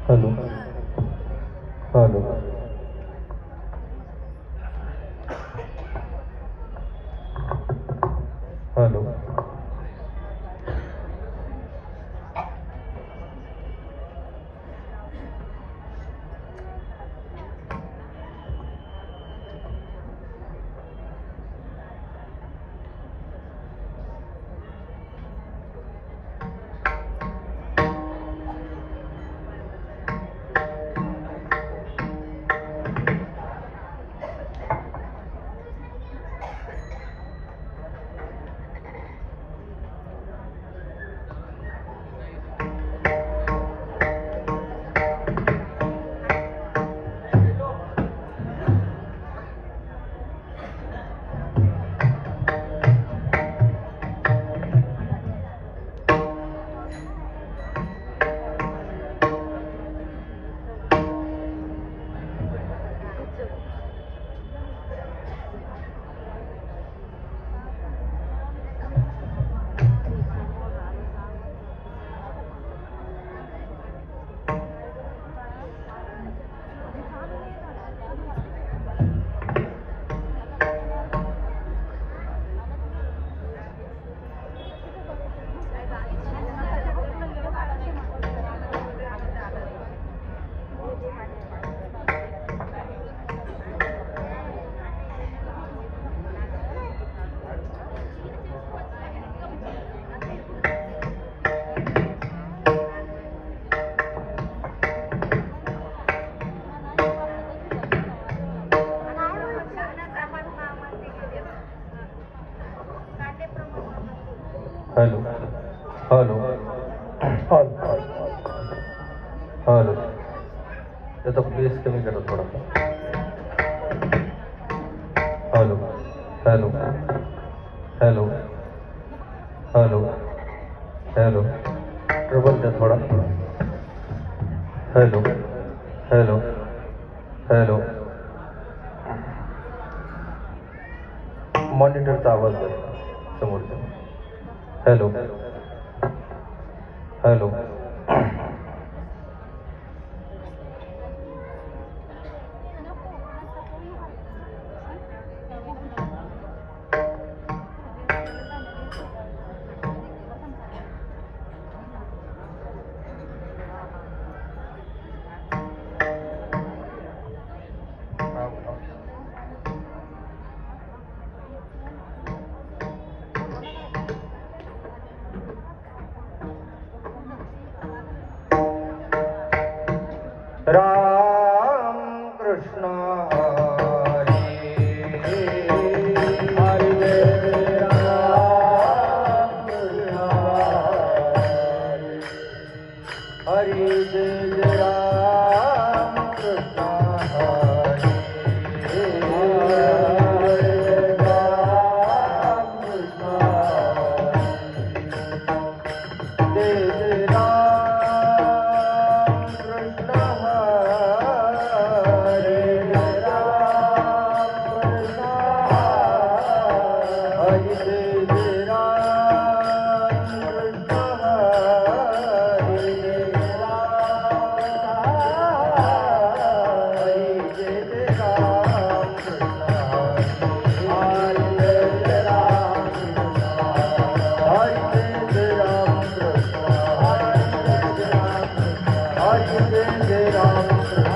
Hello hello hello hello hello hello ये तो please कमी करो थोड़ा सा hello hello hello hello hello trouble दे थोड़ा हेलो हेलो हेलो मॉनिटरचा आवाज दे समोरचा हेलो हेलो राम कृष्ण हरि जय जय राम कृष्ण हरि राम कृष्ण जय जय राम कृष्ण हरि राम कृष्ण हरि जय जय राम कृष्ण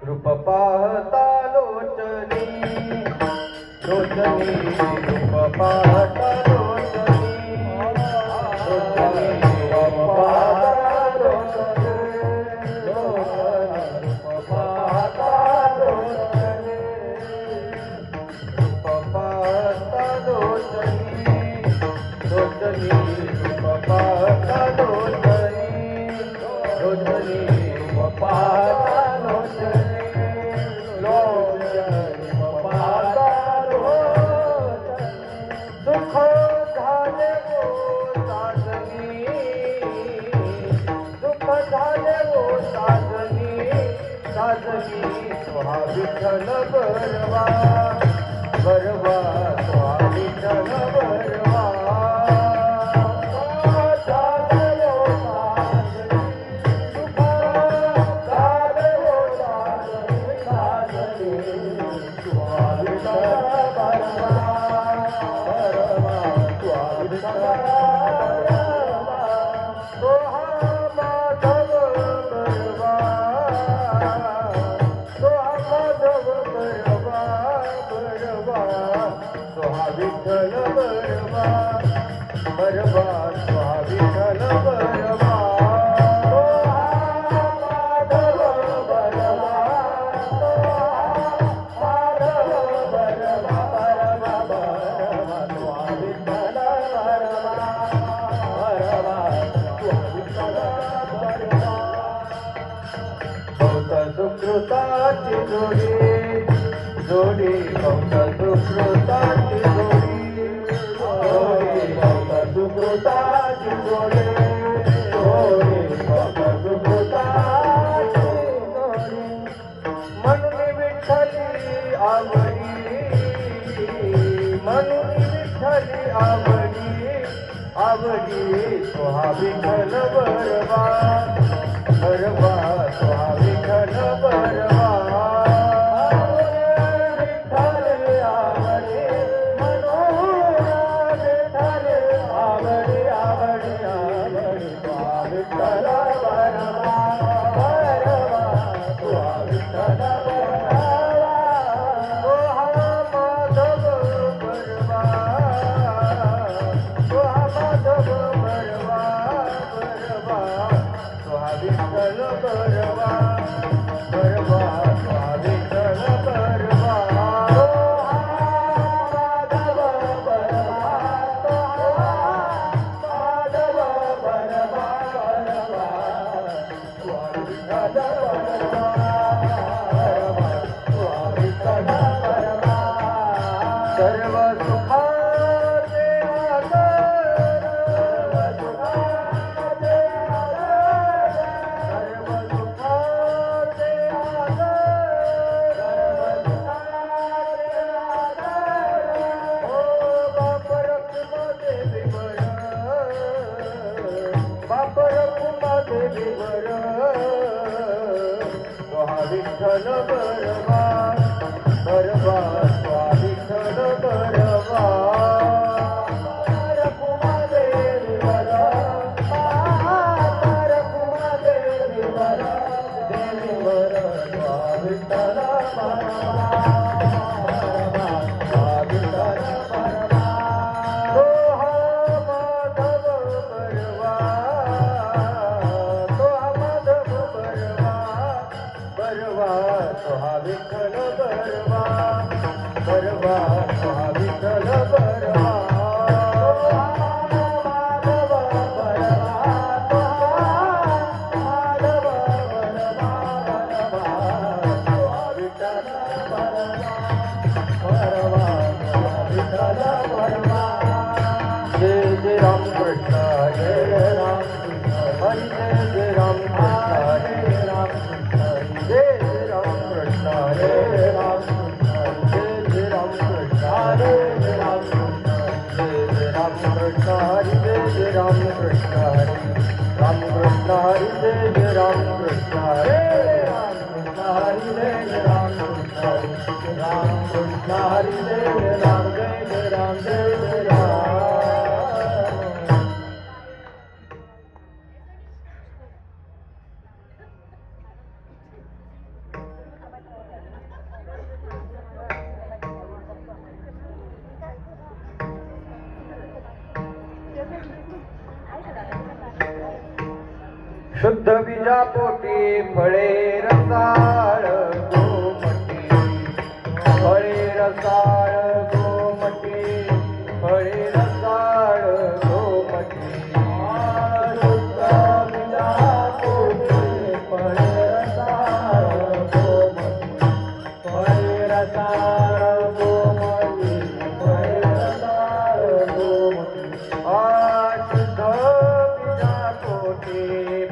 रूप पाहता लोचनी लोचनी रूप पाहता लोचनी लोचनी रूप पाहता लोचनी रूप पाहता लोचनी रूप पाहता लोचनी लोचनी रूप पाहता लोचनी लोचनी रूप पाहता सुख झाले वो साजनी सुख झाले वो साजनी साजनी स्वाहा विठ्ठल बरवा बरवा स्वाहा विठ्ठल बरवा विठ्ठल बरवा बरवा स्वाहा विठ्ठल बरवा माधव बरवा माधव बरवा बरवा बरवा स्वाहा विठ्ठल बरवा बरवा स्वाहा विठ्ठल बरवा बहुत सुकृताची जोडी जोडी बहुत सुकृताची जोडी जोडी बहुत सुकृताची जोडी जोडी बहुत सुकृताची जोडी म्हणून विठ्ठली आवडी म्हणून विठ्ठली आवडी आवडी स्वाहा विठ्ठल बरवा बरवा स्वाहा विठ्ठल बरवा विठ्ठल बरवा बरवा विठ्ठल बरवा बरवा तो विठ्ठल बरवा विठ्ठल बरवा बरवा तो विठ्ठल बरवा माधव बरवा तो माधव बरवा बरवा विठ्ठल बरवा बरवा विठ्ठल बरवा जय जय राम कृष्ण जय राम कृष्ण हरि जय जय राम कृष्ण हरे राम कृष्ण जय जय राम कृष्ण हरे राम कृष्ण जय जय राम कृष्ण हरे राम कृष्ण जय जय राम कृष्ण हरि जय जय राम कृष्ण हरे राम कृष्ण हरि जय जय राम कृष्ण हरे राम कृष्ण हरि जय जय राम कृष्ण हरे राम कृष्ण हरि जय जय राम जय जय राम जय जय राम शुद्ध बीजापोटी फळे रसाळ गोमटी फळे रसाळ गोमटी फळे रसाळ गोमटी शुद्ध बीजापोटी फळे रसाळ गोमटी फळे रसाळ गोमटी फळे रसाळ गोमटी शुद्ध बीजापोटी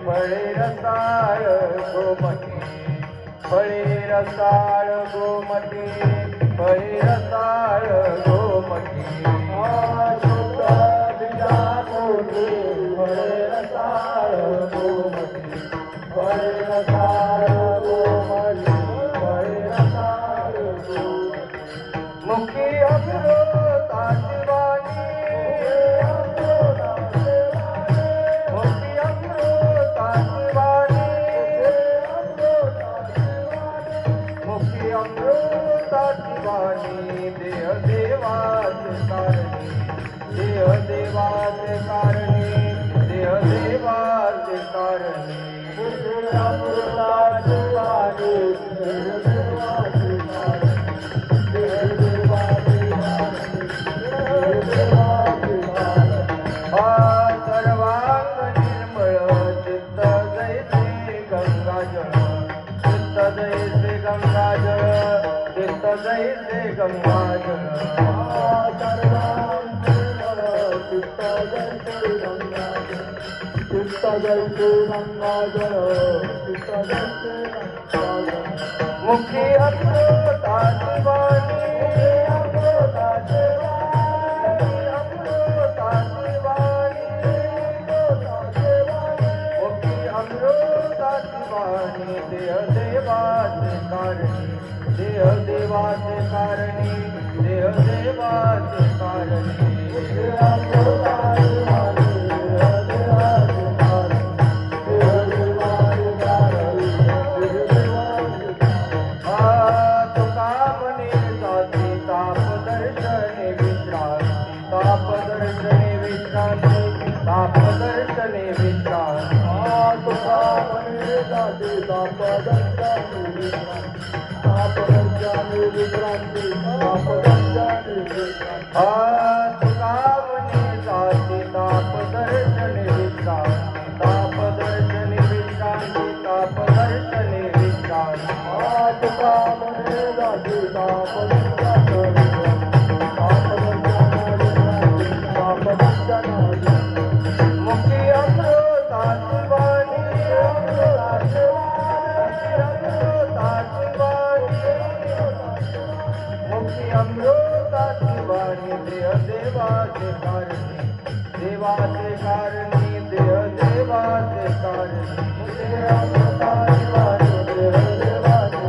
फळे रसाळ गोमटी फळे रसाळ गोमटी फळे रसाळ गोमटी शुद्ध बीजापोटी फळे रसाळ गोमटी फळे रसाळ गोमटी फळे रसाळ गोमटी मुखी अमृताची वाणी मुखी अमृताची वाणी मुखी अमृताची वाणी देह देवाचे कारणी देह देवाचे कारणी देह देवाचे कारणी मुखी अमृताची वाणी देह देवाचे कारणी देह देवाचे कारणी देह देवाचे कारणी सर्वांग निर्मळ चित्त जैसे गंगाजळ चित्त जैसे गंगाजळ चित्त जैसे गंगाजळ सर्वांग निर्मळ चित्त जैसे गंगाजळ चित्त जैसे गंगाजळ चित्त जैसे गंगाजळ मुखी अमृताची वाणी अमृताची वाणी अमृताची वाणी मुखी अमृताची वाणी देह देवाचे कारणी देह देवाचे कारणी देह देवाचे कारणी मुखी अमृताची वाणी देह देवाचे कारणी देह देवाचे कारणी देह देवाचे तुका म्हणे जाती ताप दर्शने विश्रांती ताप दर्शने विश्रांती ताप दर्शने विश्रांती तुका म्हणे जाती ताप दर्शने विश्रांती ताप दर्शने विश्रांती ताप दर्शने विश्रांती तुका म्हणे जाती ताप दर्शने विश्रांती ताप दर्शने विश्रांती ताप दर्शने विश्रांती तुका म्हणे जाती ताप दर्शने मुखी अमृताची वाणी अमृताची वाणी मुखी अमृताची वाणी देह देवाचे कारणी देवाचे कारणी देह देवाचे कारणी मुखी अमृताची वाणी देह देवाचे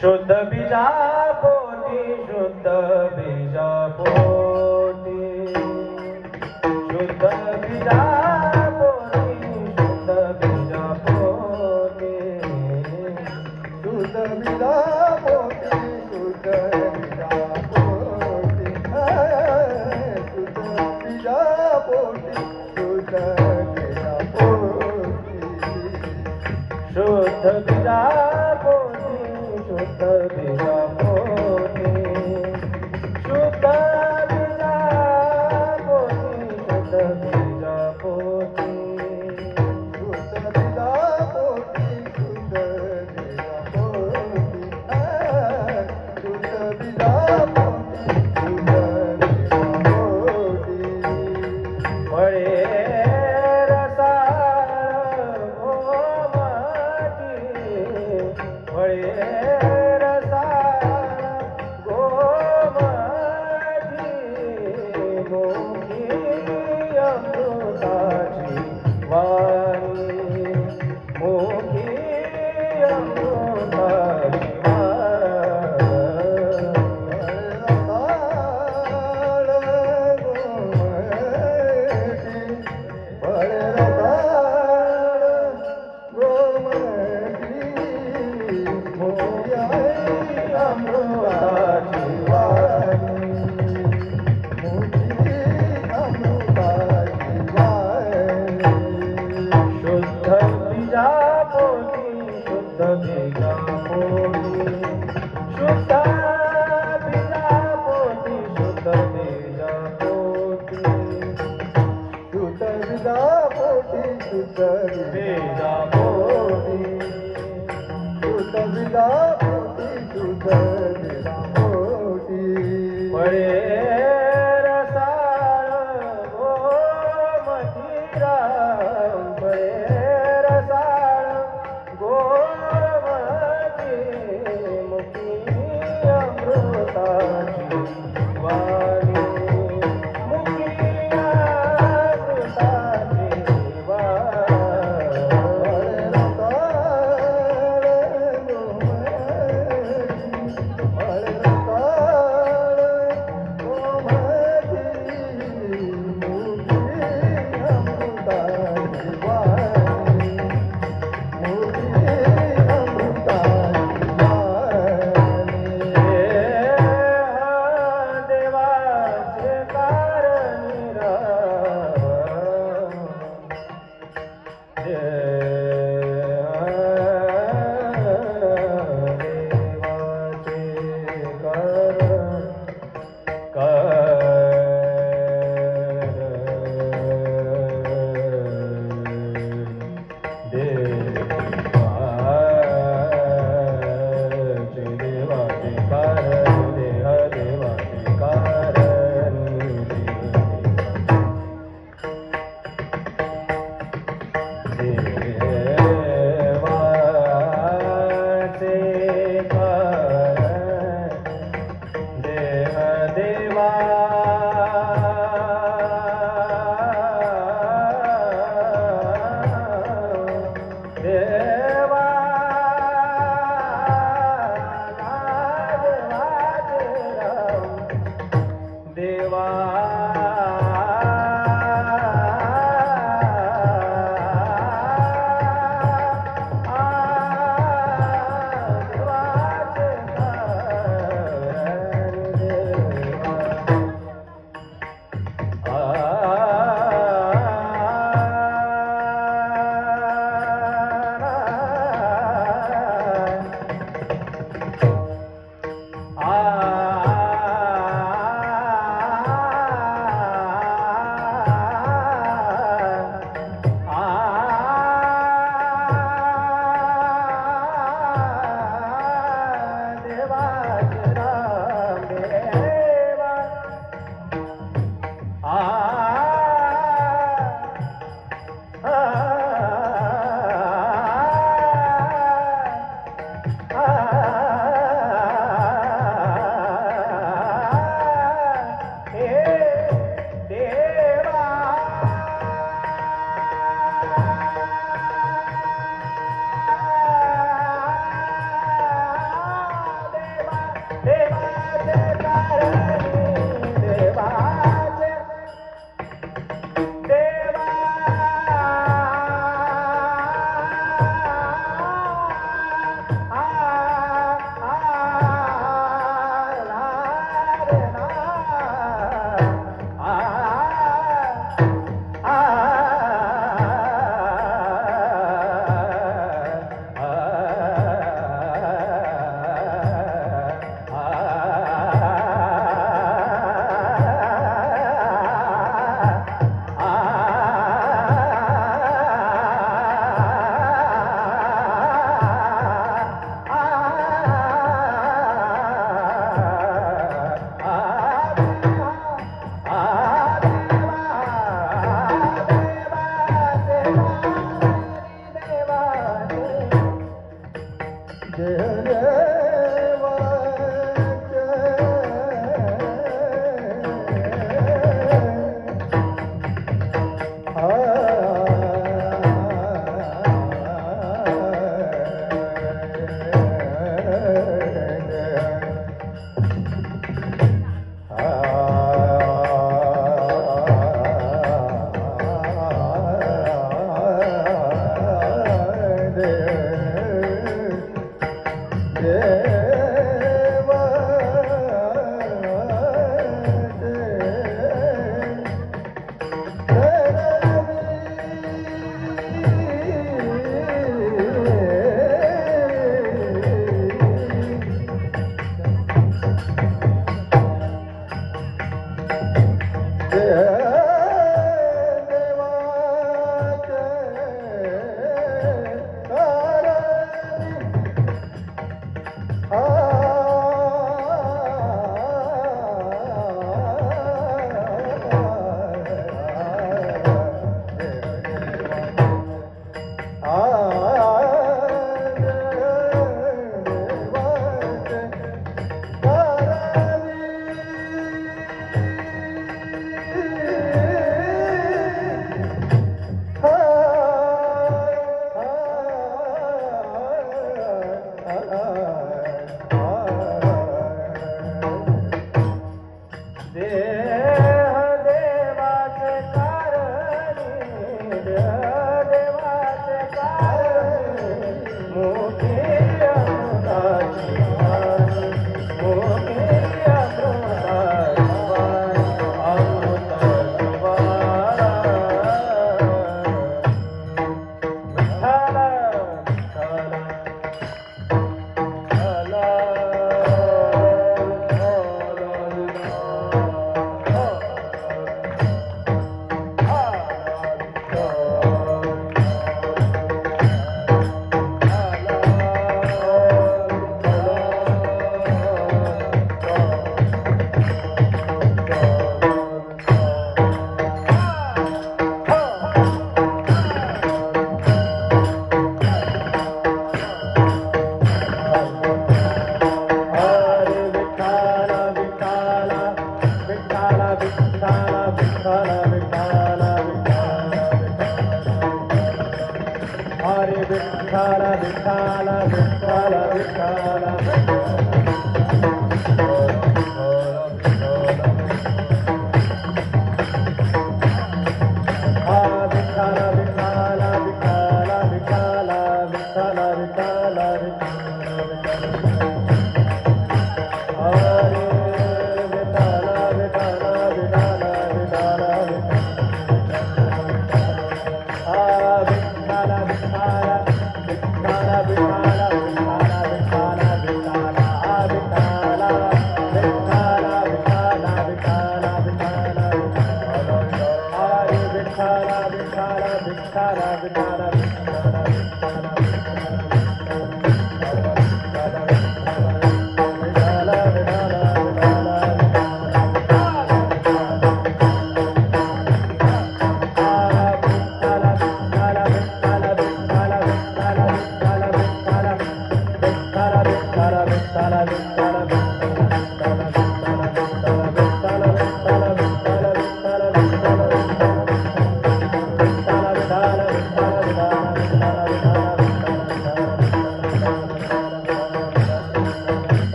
शुद्ध बीजा पोटी, शुद्ध बीजा पोटी, शुद्ध बीजा पोटी, शुद्ध बीजा पोटी, शुद्ध बीजा पोटी, शुद्ध बीजा पोटी, शुद्ध बीजा पोटी, शुद्ध बीजा पोटी, शुद्ध बीजा शुद्ध बीजा पोटी, शुद्ध बीजा पोटी, शुद्ध बीजा पोटी, शुद्ध बीजा पोटी, शुद्ध बीजा पोटी, शुद्ध बीजा पोटी, शुद्ध बीजा पोटी, फळे रसाळ गोमटी, फळे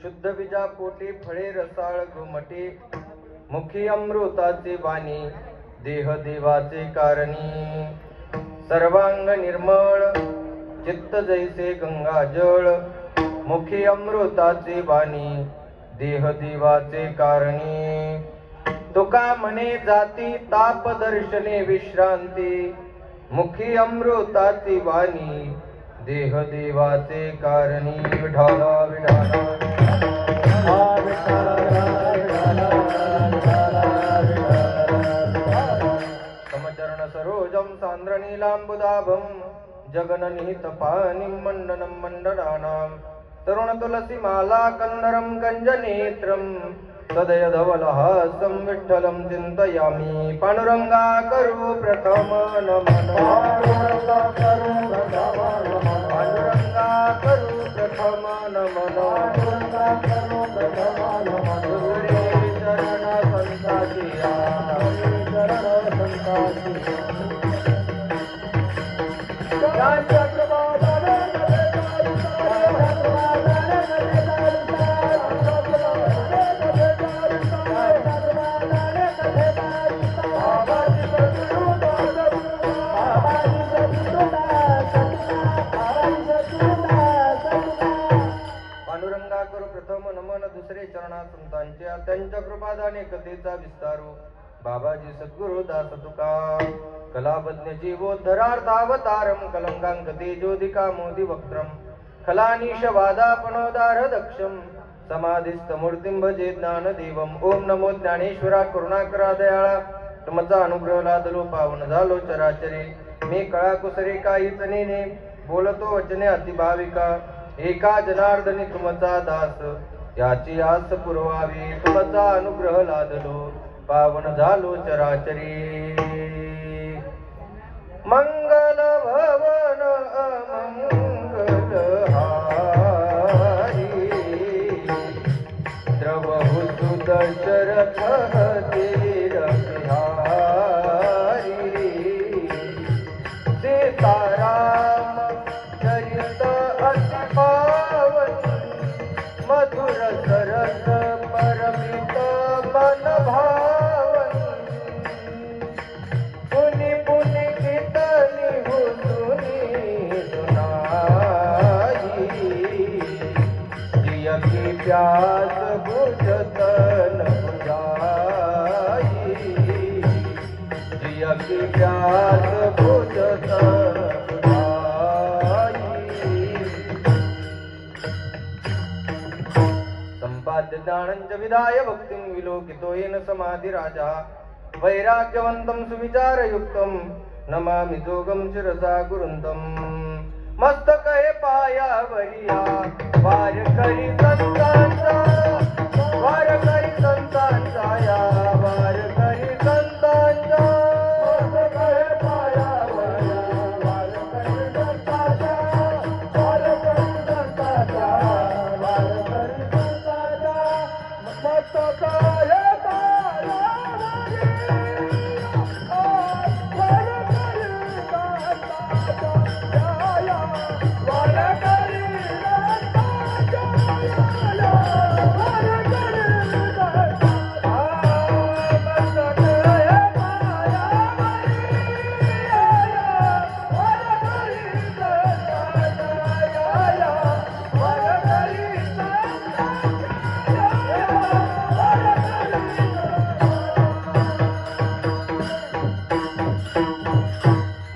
शुद्ध बीजा पोटे फळे रसाळ घुमटे मुखी अमृताचे वाणी देह देवाचे कारणी सर्वांग निर्मळ चित्त जैसे गंगा जळ मुखी अमृताचे वाणी देह देवाचे कारणी तुका म्हणे जाती ताप दर्शने विश्रांती मुखी अमृताची वाणी देह देवाचे कारणी विठाला विठाला समचरण सरोजम सांद्र नीलांबुदाभम जगननिहित पानिं मंडनं मंडलानां तरुण तुलसी माला कंदरं गंजनेत्रं सदय धवलहासं विठ्ठलं चिन्तयामि पांडुरंगा करू प्रथम नमन पांडुरंगा करू प्रथम नमन चरण संताची दुसरे चरणा संतांच्या त्यांच्या कृपादाने कथेचा विस्तारू बाबाजी सद्गुरु दास तुका कलावज्ञ जीवोद्धरार्थावतारम कलंकांक तेजोदिका मोदी वक्त्रम खलानीश वादापनोदार दक्षम समाधिस्थ मूर्तिं भजे ज्ञानदेवम ओम नमो ज्ञानेश्वरा करुणाकरा दयाळा तुमचा अनुग्रह लादलो पावन झालो चराचरे मी कळा कुसरे काहीच नेने बोलतो वचने अतिभाविका एका जनार्दनी तुमचा दास याची आस पुरवावी तुमचा अनुग्रह लादलो पावन झालो चराचरी मंगल भवन अमंगल दशरथ धीर बिहारी सीताराम चरित अति पावन मधुर सरस परमित मन भावन पुनि पुनि कीर्तनि हुसुनि सुनाई जिय की प्यास बुझत न बुझाई जिय की प्यास बुझत न बुझाई संपाद्य ज्ञानञ्च विधाय भक्तिं विलोकितो येन समाधि राजा वैराग्यवन्तं सुविचारयुक्तं नमामि जोगं शिरसा गुरुन्तं मस्तकहे पायावरिया वार करी संतांचा वार करी संतांचा या वार करी संतांचा मस्तकहे पायावरिया वार करी संतांचा वार करी संतांचा वार करी संतांचा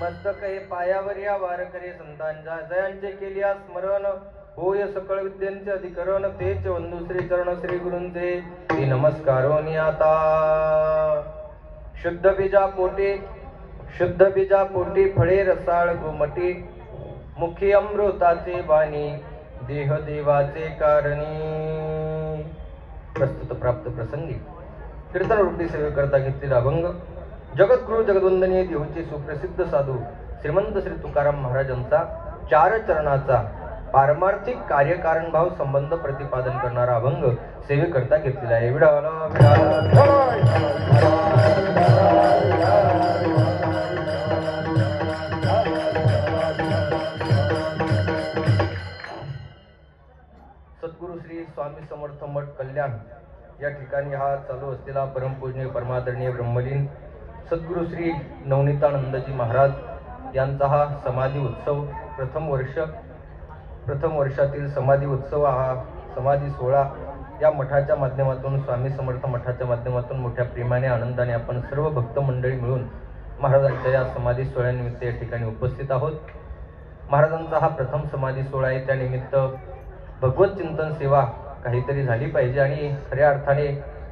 मस्तकहे पायावर या वारकरी संतांच्या जयांचे केलिया स्मरण होय सकळ विद्यांचे अधिकरण तेच वंदू श्री चरण श्री गुरूंचे ती नमस्कारोनी आता शुद्ध बीजा पोटी फळे रसाळ गोमटी मुखी अमृताचे बाणी देह देवाचे कारणी प्रस्तुत प्राप्त प्रसंगी कीर्तन रूपी सेवेकरता घेतलेला अभंग जगद्गुरु जगद्वंदनीय देवचे सुप्रसिद्ध साधू श्रीमंत श्री तुकाराम महाराजांचा 4 चरणाचा पारमार्थिक कार्यकारण भाव संबंध प्रतिपादन करणारा अभंग सेवेकरता घेतलेला आहे. सद्गुरु श्री स्वामी समर्थ मठ कल्याण या ठिकाणी हा चालू असलेला परमपूजनीय परमादरणीय ब्रह्मलीन सद्गुरु श्री नवनीतानंदजी महाराज यांचा हा समाधी उत्सव प्रथम वर्षातील समाधी उत्सव हा समाधी सोहळा या मठाच्या माध्यमातून स्वामी समर्थ मठाच्या माध्यमातून मोठ्या प्रेमाने आनंदाने आपण सर्व भक्त मंडळी मिळून महाराजांच्या या समाधी सोहळ्यानिमित्त या ठिकाणी उपस्थित आहोत. महाराजांचा हा प्रथम समाधी सोहळा आहे, त्यानिमित्त भगवत चिंतन सेवा काहीतरी झाली पाहिजे आणि खऱ्या अर्थाने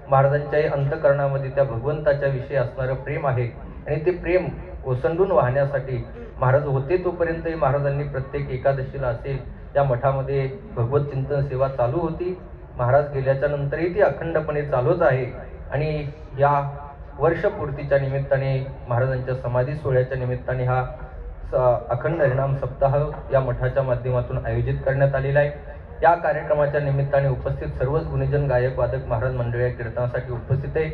महाराजांच्या अंतःकरणामध्ये त्या भगवंताच्या विषयी असणारं प्रेम आहे आणि ते प्रेम ओसंडून वाहण्यासाठी महाराज होते तोपर्यंतही महाराजांनी प्रत्येक एकादशीला असेल या मठामध्ये भगवत चिंतन सेवा चालू होती. महाराज गेल्याच्या नंतरही ती अखंडपणे चालूच आहे आणि या वर्षपूर्तीच्या निमित्ताने महाराजांच्या समाधी सोहळ्याच्या निमित्ताने हा अखंड हरिनाम सप्ताह या मठाच्या माध्यमातून आयोजित करण्यात आलेला आहे. या कार्यक्रमाच्या निमित्ताने उपस्थित सर्वच गुणीजन गायक वादक महाराज मंडळी या कीर्तनासाठी उपस्थित आहे.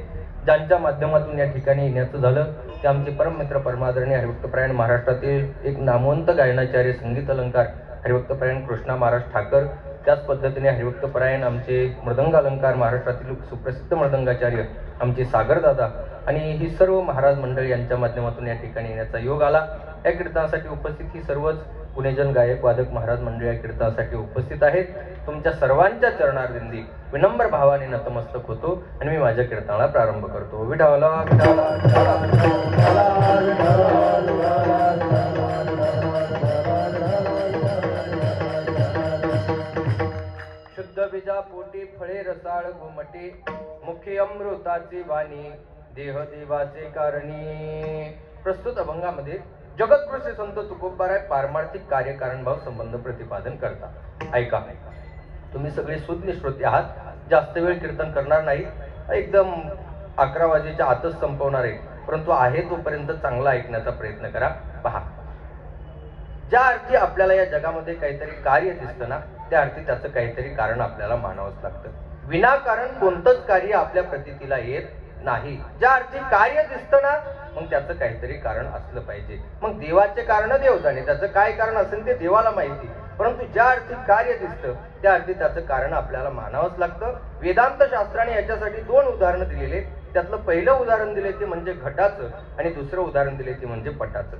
ज्यांच्या माध्यमातून या ठिकाणी येण्याचं झालं ते आमचे परममित्र परमादरणीय हरिभक्तपरायण महाराष्ट्रातील एक नामवंत गायनाचार्य संगीत अलंकार हरिभक्तपरायण कृष्णा महाराज ठाकर, त्याच पद्धतीने हरिभक्तपरायण आमचे मृदंग अलंकार महाराष्ट्रातील सुप्रसिद्ध मृदंगाचार्य आमचे सागरदादा आणि ही सर्व महाराज मंडळी यांच्या माध्यमातून या ठिकाणी येण्याचा योग आला. या कीर्तनासाठी उपस्थित ही सर्वच पुणेजन गायक वादक महाराज मंडळी या कीर्तनासाठी उपस्थित आहेत. तुमच्या सर्वांच्या चरणारविंदी विनम्र भावाने नतमस्तक होतो आणि मी माझ्या कीर्तनाला प्रारंभ करतो. विठाला विठाला शुद्ध बीजा पोटी फळे रसाळ गोमटी मुखी अमृताची वाणी देह देवाचे कारणी. प्रस्तुत अभंगामध्ये जगद्गुरु श्री संत तुकोबाराय पारमार्थिक कार्यकारण भाव संबंध प्रतिपादन करता. ऐका, तुम्ही सगळे सुज्ञ श्रोते आहात. जास्त वेळ कीर्तन करणार नाही, एकदम 11 वाजेच्या आतच संपवणार आहे, परंतु आहे तोपर्यंत चांगला ऐकण्याचा प्रयत्न करा. पहा, ज्या अर्थी आपल्याला या जगामध्ये काहीतरी कार्य दिसतं ना, त्या अर्थी त्याचं काहीतरी कारण आपल्याला मानावंच लागतं. विनाकारण कोणतंच कार्य आपल्या प्रतीतीला येत नाही. ज्या अर्थी कार्य दिसतं ना, मग त्याचं काहीतरी कारण असलं पाहिजे. मग देवाचे कारण देव जाणे, त्याचं काय कारण असेल ते देवाला माहिती. परंतु ज्या अर्थी कार्य दिसतं त्या अर्थी त्याचं कारण आपल्याला मानावंच लागतं. वेदांत शास्त्राने याच्यासाठी 2 उदाहरणं दिलेले. त्यातलं पहिलं उदाहरण दिले ते म्हणजे घटाचं आणि दुसरं उदाहरण दिले ते म्हणजे पटाचं.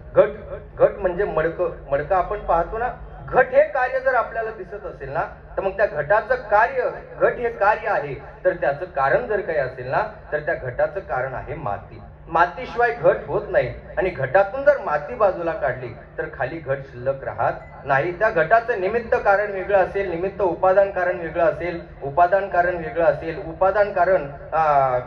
घट म्हणजे मडकं आपण पाहतो ना. घट हे कार्य जर आपल्याला दिसत असेल ना, तर मग त्या घटाचं कार्य, घट हे कार्य आहे, तर त्याचं कारण जर काही असेल ना, तर त्या घटाचं कारण आहे माती. मातीशिवाय घट होत नाही. आणि घटातून जर माती बाजूला काढली तर खाली घट शिल्लक राहत नाही. त्या घटाचं निमित्त कारण वेगळं असेल, निमित्त उपादान कारण वेगळं असेल, उपादान कारण वेगळं असेल. उपादान कारण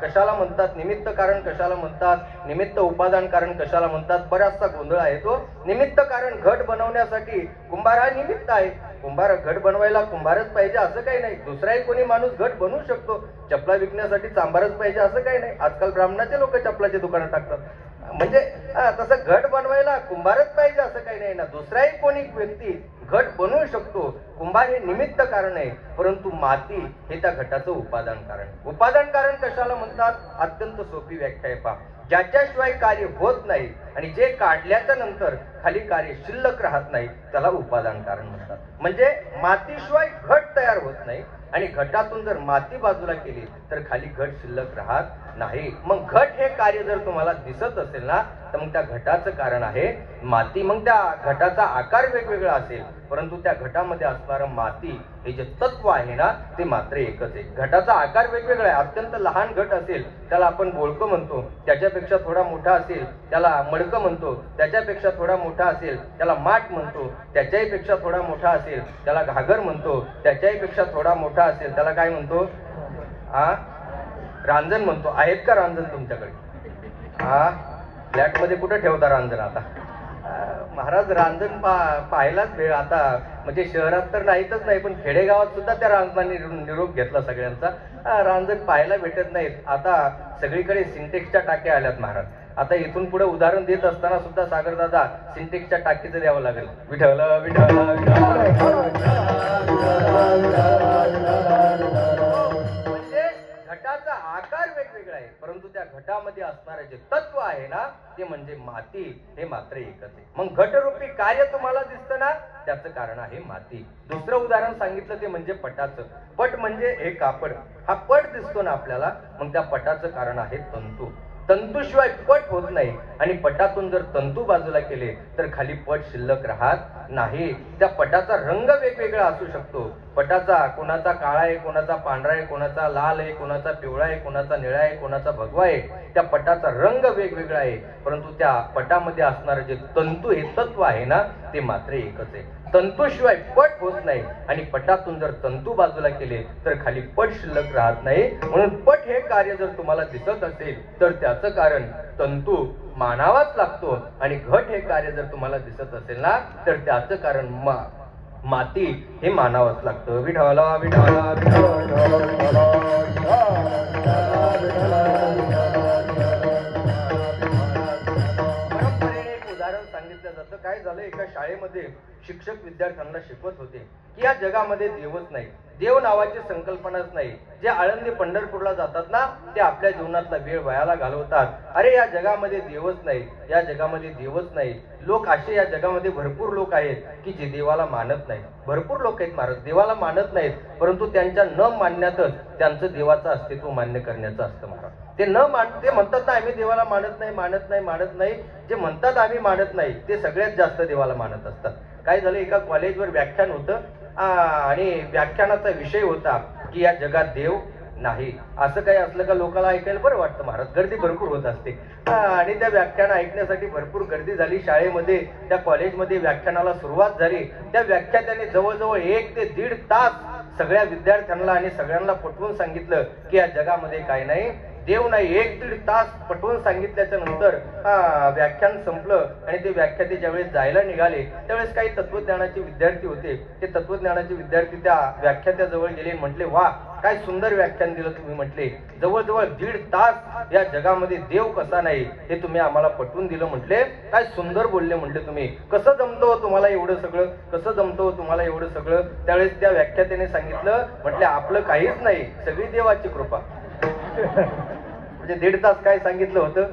कशाला म्हणतात, निमित्त कारण कशाला म्हणतात, निमित्त उपादान कारण कशाला म्हणतात, बराचसा गोंधळ आहे तो. निमित्त कारण घट बनवण्यासाठी कुंभार हा निमित्त आहे. कुंभार घट बनवायला कुंभारच पाहिजे असं काही नाही. दुसराही कोणी माणूस घट बनवू शकतो. चपला विकण्यासाठी चांभारच पाहिजे असं काही नाही. आजकाल ब्राह्मणाचे लोक चपलाचे दुकानं टाकतात. म्हणजे तसं घट बनवायला कुंभारच पाहिजे असं काही नाही ना. दुसराही कोणी व्यक्ती घट बनवू शकतो. कुंभार हे निमित्त कारण आहे, परंतु माती हे त्या घटाचं उपादान कारण. उपादान कारण कशाला म्हणतात, अत्यंत सोपी व्याख्या आहे पहा. ज्याच्याशिवाय कार्य होत नाही आणि जे काढल्याच्या नंतर खाली कार्य शिल्लक राहत नाही त्याला उपादान कारण म्हणतात. म्हणजे मातीशिवाय घट तयार होत नाही आणि घटातून जर माती बाजूला केली तर खाली घट शिल्लक राहत नाही. मग घट हे कार्य जर तुम्हाला दिसत असेल ना, तर मग त्या घटाचं कारण आहे माती. मग त्या घटाचा आकार वेगवेगळा असेल, परंतु त्या घटामध्ये असणारं माती हे जे तत्व आहे ना, ते मात्र एकच आहे. घटाचा आकार वेगवेगळा आहे. अत्यंत लहान घट असेल त्याला आपण बोळकं म्हणतो, त्याच्यापेक्षा थोडा मोठा असेल त्याला मडकं म्हणतो, त्याच्यापेक्षा थोडा मोठा असेल त्याला माठ म्हणतो, त्याच्याही पेक्षा थोडा मोठा असेल त्याला घागर म्हणतो, त्याच्याही पेक्षा थोडा मोठा असेल त्याला काय म्हणतो, रांजण म्हणतो. आहेत का रांजण तुमच्याकडे? फ्लॅट मध्ये कुठं ठेवता रांजण आता? महाराज रांजण पाहायलाच वेळ आता, म्हणजे शहरात तर नाहीतच नाही, पण खेडेगावात सुद्धा त्या रांजणांनी निरोप घेतला सगळ्यांचा. रांजण पाहायला भेटत नाहीत. आता सगळीकडे सिंटेक्सच्या टाक्या आल्यात महाराज. आता इथून पुढे उदाहरण देत असताना सुद्धा सागर दादा सिंटेक्सच्या टाकीचं द्यावं लागेल. विठ्ठल विठ्ठल म्हणजे घटाचा आकार वेगवेगळा आहे, परंतु त्या घटामध्ये असणारे जे तत्व आहे ना, ते म्हणजे माती हे मात्र एकच आहे. मग घटरूपी कार्य तुम्हाला दिसतं ना, त्याचं कारण आहे माती. दुसरं उदाहरण सांगितलं ते म्हणजे पटाचं. पट म्हणजे हे कापड. हा पट दिसतो ना आपल्याला, मग त्या पटाचं कारण आहे तंतू. तंतूशिवाय पट होत नाही आणि पटातून जर तंतू बाजूला केले तर खाली पट शिल्लक राहत नाही. त्या पटाचा रंग वेगवेगळा असू शकतो. पटाचा कोणाचा काळा आहे, कोणाचा पांढरा आहे, कोणाचा लाल आहे, कोणाचा पिवळा आहे, कोणाचा निळा आहे, कोणाचा भगवा आहे. त्या पटाचा रंग वेगवेगळा आहे, परंतु त्या पटामध्ये असणारे जे तंतू हे तत्व आहे ना, ते मात्र एकच आहे. तंतूशिवाय पट होत नाही आणि पटातून जर तंतू बाजूला केले तर खाली पट शिल्लक राहत नाही. म्हणून पट हे कार्य जर तुम्हाला दिसत असेल तर त्याचं कारण तंतू मानावाच लागतो आणि घट हे कार्य जर तुम्हाला दिसत असेल ना, तर त्याचं कारण माती हे मानावंच लागतं. विठ्ठला विठ्ठला परंपरेने एक उदाहरण सांगितलं जातं. काय झालं, एका शाळेमध्ये शिक्षक विद्यार्थ्यांना शिकवत होते की या जगामध्ये देवच नाही, देव नावाची संकल्पनाच नाही. जे आळंदी पंढरपूरला जातात ना, ते आपल्या जीवनातला वेळ वायाला घालवतात. अरे या जगामध्ये देवच नाही, या जगामध्ये देवच नाही. लोक असे या जगामध्ये भरपूर लोक आहेत की जे देवाला मानत नाहीत. भरपूर लोक आहेत महाराज, देवाला मानत नाहीत, परंतु त्यांच्या न मानण्यातच त्यांचं देवाचं अस्तित्व मान्य करण्याचं असतं महाराज. ते ते म्हणतात ना आम्ही देवाला मानत नाही, मानत नाही, मानत नाही. जे म्हणतात आम्ही मानत नाही ते सगळ्यात जास्त देवाला मानत असतात. काय झालं, एका कॉलेजवर व्याख्यान होतं आणि व्याख्यानाचा विषय होता की या जगात देव नाही. असं काही असलं का लोकांना ऐकायला बरं वाटतं महाराज. गर्दी भरपूर होत असते आणि त्या व्याख्यान ऐकण्यासाठी भरपूर गर्दी झाली. शाळेमध्ये त्या कॉलेजमध्ये व्याख्यानाला सुरुवात झाली. त्या व्याख्यात्याने जवळजवळ 1 ते 1.5 तास सगळ्या विद्यार्थ्यांना आणि सगळ्यांना पटवून सांगितलं की या जगामध्ये काय नाही, देव नाही. 1-1.5 तास पटवून सांगितल्याच्या नंतर व्याख्यान संपलं आणि ते व्याख्याते ज्यावेळेस जायला निघाले त्यावेळेस काही तत्वज्ञानाचे विद्यार्थी होते. ते तत्वज्ञानाचे विद्यार्थी त्या व्याख्यात्याजवळ गेले, म्हटले वा काय सुंदर व्याख्यान दिलं तुम्ही. म्हटले जवळजवळ 1.5 तास या जगामध्ये देव कसा नाही हे तुम्ही आम्हाला पटवून दिलं. म्हटले काय सुंदर बोलले. म्हटले तुम्ही कसं जमतो तुम्हाला एवढं सगळं, कसं जमतो तुम्हाला एवढं सगळं. त्यावेळेस त्या व्याख्यात्याने सांगितलं, म्हटले आपलं काहीच नाही, सगळी देवाची कृपा. म्हणजे 1.5 तास काय सांगितलं होतं,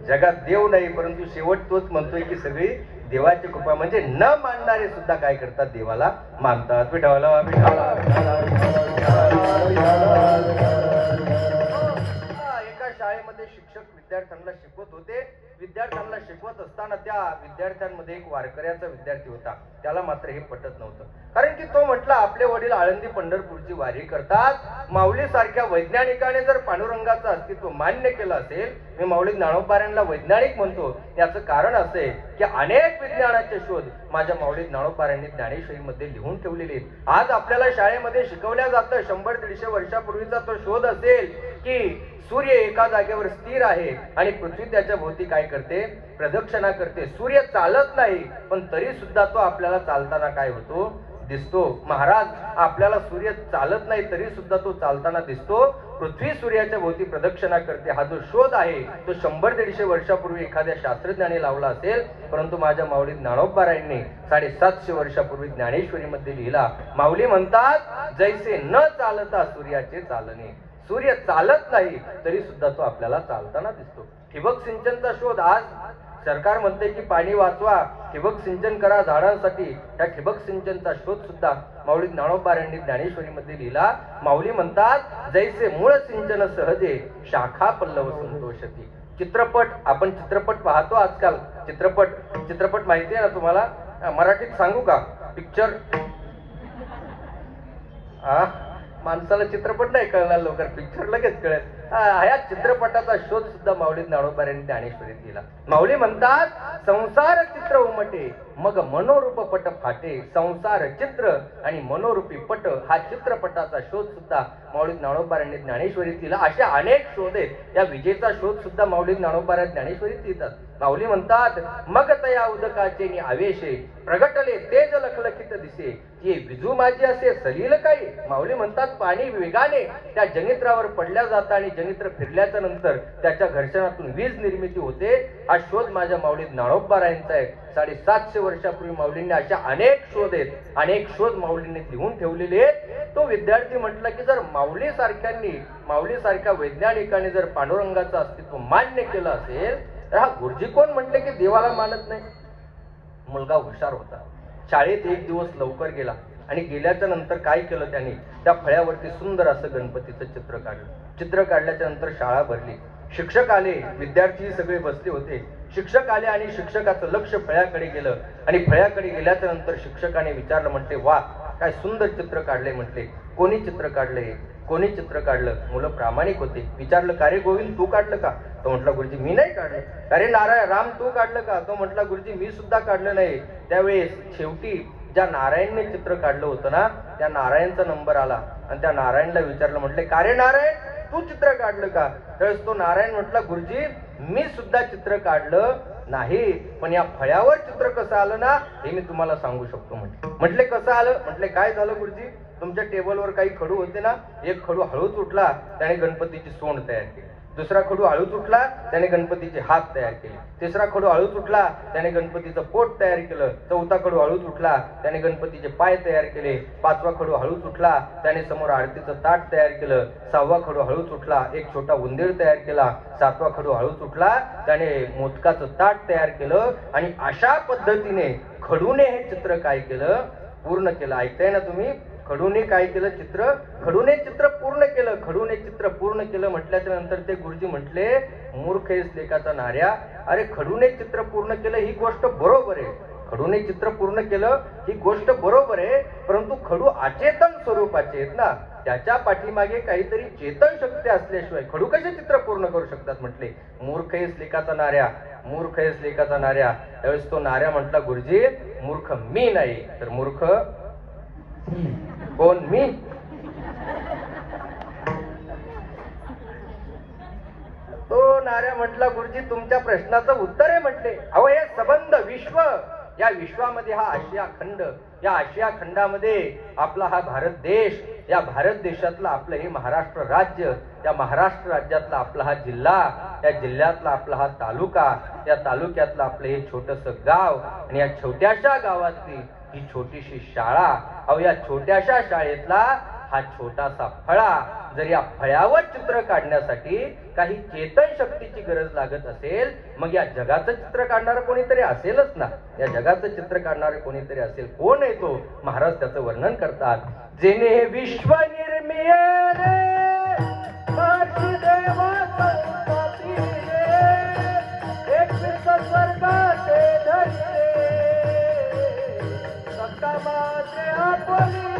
जगात देव नाही परंतु शेवट तोच म्हणतोय की सगळी देवाची कृपा. म्हणजे न मानणारे सुद्धा काय करतात, देवाला मानतात. विठ्ठला विठ्ठला. एका शाळेमध्ये शिक्षक विद्यार्थ्यांना शिकवत होते. विद्यार्थ्यांना शिकवत असताना त्या विद्यार्थ्यांमध्ये एक वारकऱ्याचा विद्यार्थी होता. त्याला मात्र हे पटत नव्हतं, कारण की तो म्हटला आपले वडील आळंदी पंढरपूरची वारी करतात. माऊली सारख्या वैज्ञानिकाने जर पांडुरंगाचं अस्तित्व मान्य केलं असेल, मी माऊली ज्ञानोबाऱ्यांना वैज्ञानिक म्हणतो, याचं कारण असे की अनेक विज्ञानाचे शोध माझ्या माऊली ज्ञानोबाऱ्यांनी ज्ञानेश्वरीमध्ये लिहून ठेवलेले आहेत. आज आपल्याला शाळेमध्ये शिकवल्या जातं 100-150 वर्षापूर्वीचा तो शोध असेल की सूर्य एका जागेवर स्थिर आहे आणि पृथ्वी त्याच्या भोवती काय करते, प्रदक्षिणा करते. सूर्य चालत नाही पण तरी सुद्धा तो आपल्याला चालताना काय होतो, दिसतो. महाराज आपल्याला सूर्य चालत नाही तरी सुद्धा तो चालताना दिसतो. पृथ्वी सूर्याच्या भोवती प्रदक्षिणा करते. हा जो शोध आहे तो 100-150 वर्षापूर्वी एखाद्या शास्त्रज्ञाने लावला असेल, परंतु माझ्या माऊली ज्ञानोबारायांनी 750 वर्षापूर्वी ज्ञानेश्वरीमध्ये लिहिला. माऊली म्हणतात जैसे न चालता सूर्याचे चालणे. सूर्य चालत नाही तरी सुद्धा तो आपल्याला चालताना दिसतो. ठिबक सिंचनचा शोध, आज सरकार म्हणते की पाणी वाचवा, ठिबक सिंचन करा झाडांसाठी. त्या ठिबक सिंचनचा शोध सुद्धा माऊली ज्ञानोबाऱ्यांनी ज्ञानेश्वरीमध्ये लिहिला. माऊली म्हणतात जैसे मूळ सिंचन सहजे शाखा पल्लव संतोषती. चित्रपट, आपण चित्रपट पाहतो आजकाल. चित्रपट माहिती आहे ना तुम्हाला, मराठीत सांगू का, पिक्चर. माणसाला चित्रपट नाही कळणार लवकर, पिक्चर लगेच कळेल. ह्या चित्रपटाचा शोध सुद्धा माऊली ज्ञानोबाऱ्यांनी ज्ञानेश्वरीत केला. माऊली म्हणतात संसार चित्र उमटे मग मनोरूप पट फाटे. संसार चित्र आणि मनोरूपी पट हा चित्रपटाचा शोध सुद्धा माऊली ज्ञानोबाऱ्यांनी ज्ञानेश्वरीत केला. असे अनेक शोध आहेत. या विजेचा शोध सुद्धा माऊली ज्ञानोबाऱ्या ज्ञानेश्वरीत लिहितात. माऊली म्हणतात मग तया उदकाचे नि आवेशे प्रगटले तेज लखलखित दिसे. ये विजू माझी असे सलील काही. माऊली म्हणतात पाणी वेगाने त्या जनित्रावर पडल्या जातं आणि जनित्र फिरल्याच्या नंतर त्याच्या घर्षणातून वीज निर्मिती होते. हा शोध माझ्या माऊली ज्ञानोबारायांचा आहे. 750 वर्षापूर्वी माऊलींनी अशा अनेक शोध आहेत, अनेक शोध माऊलींनी लिहून ठेवलेले आहेत. तो विद्यार्थी म्हटला की जर माऊली सारख्या वैज्ञानिकाने जर पांडुरंगाचं अस्तित्व मान्य केलं असेल तर हा गुरुजी कोण म्हटले की देवाला मानत नाही. मुलगा हुशार होता. शाळेत एक दिवस लवकर गेला आणि गेल्याच्या नंतर काय केलं त्यांनी, त्या फळ्यावरती सुंदर असं गणपतीचं चित्र काढलं. चित्र काढल्याच्या नंतर शाळा भरली. शिक्षक आले, विद्यार्थी सगळे बसले होते. शिक्षक आले आणि शिक्षकाचं लक्ष फळ्याकडे गेलं आणि फळ्याकडे गेल्याच्या नंतर शिक्षकाने विचारलं, म्हटले वा काय सुंदर चित्र काढले. म्हटले कोणी चित्र काढले, कोणी चित्र काढलं. मुलं प्रामाणिक होते. विचारलं का रे गोविंद तू काढलं का. तो म्हटला गुरुजी मी नाही काढलं. अरे नारायण राम तू काढलं का. तो म्हटला गुरुजी मी सुद्धा काढलं नाही. त्यावेळेस शेवटी ज्या नारायणने चित्र काढलं होतं ना त्या नारायणचा नंबर आला आणि त्या नारायणला विचारलं, म्हटले का रे नारायण तू चित्र काढलं का. त्यावेळेस तो नारायण म्हटला गुरुजी मी सुद्धा चित्र काढलं नाही, पण या फळ्यावर चित्र कसं आलं ना हे मी तुम्हाला सांगू शकतो. म्हटले कसं आलं. म्हटले काय झालं गुरुजी, तुमच्या टेबलवर काही खडू होते ना, एक खडू हळूच उठला त्याने गणपतीची सोंड तयार केली. दुसरा खडू हळूच उठला त्याने गणपतीचे हात तयार केले. तिसरा खडू हळूच उठला त्याने गणपतीचं पोट तयार केलं. चौथा खडू हळूच उठला त्याने गणपतीचे पाय तयार केले. पाचवा खडू हळूच उठला त्याने समोर आरतीचं ताट तयार केलं. सहावा खडू हळूच उठला एक छोटा उंदीर तयार केला. सातवा खडू हळूच उठला त्याने मोदकाचं ताट तयार केलं. आणि अशा पद्धतीने खडूने हे चित्र काय केलं, पूर्ण केलं. ऐकताय ना तुम्ही, खडूने काय केलं चित्र, खडूने चित्र पूर्ण केलं. खडूने चित्र पूर्ण केलं म्हटल्याच्या नंतर ते गुरुजी म्हटले मूर्ख आहेस लेकाचा नाऱ्या. अरे खडूने चित्र पूर्ण केलं ही गोष्ट बरोबर आहे, खडूने चित्र पूर्ण केलं ही गोष्ट बरोबर आहे, परंतु खडू अचेतन स्वरूपाचे आहेत ना, त्याच्या पाठीमागे काहीतरी चेतन शक्ती असल्याशिवाय खडू कसे चित्र पूर्ण करू शकतात. म्हटले मूर्ख आहेस लेकाचा नाऱ्या, मूर्ख आहेस लेकाचा नाऱ्या. त्यावेळेस तो नाऱ्या म्हटला गुरुजी मूर्ख मी नाही तर मूर्ख कोण, मी. तो नाऱ्या म्हटला, गुरुजी तुमच्या प्रश्नाचं उत्तर आहे म्हटले. अहो हे सबंध विश्व, या विश्वामध्ये हा आशिया खंड, या आशिया खंडामध्ये आपला हा भारत देश, या भारत देशातला आपलं हे महाराष्ट्र राज्य, या महाराष्ट्र राज्यातला आपला हा जिल्हा, या जिल्ह्यातला आपला हा तालुका, या तालुक्यातलं आपलं हे छोटंसं गाव, आणि या छोट्याशा गावातली ही छोटीशी शाळा. अहो या छोट्याशा शाळेतला हा छोटासा फळा, जर या फळ्यावर चित्र काढण्यासाठी काही चेतन शक्तीची गरज लागत असेल, मग या जगाचं चित्र काढणारं कोणीतरी असेलच ना. या जगाचं चित्र काढणारे कोणीतरी असेल. कोण आहे तो? महाराज त्याचं वर्णन करतात. जेने विश्व निर्मिले महर्षी देवा संतापिले, एकवीस स्वर्गाचे धरले, सत्तामाचे आपोलिया.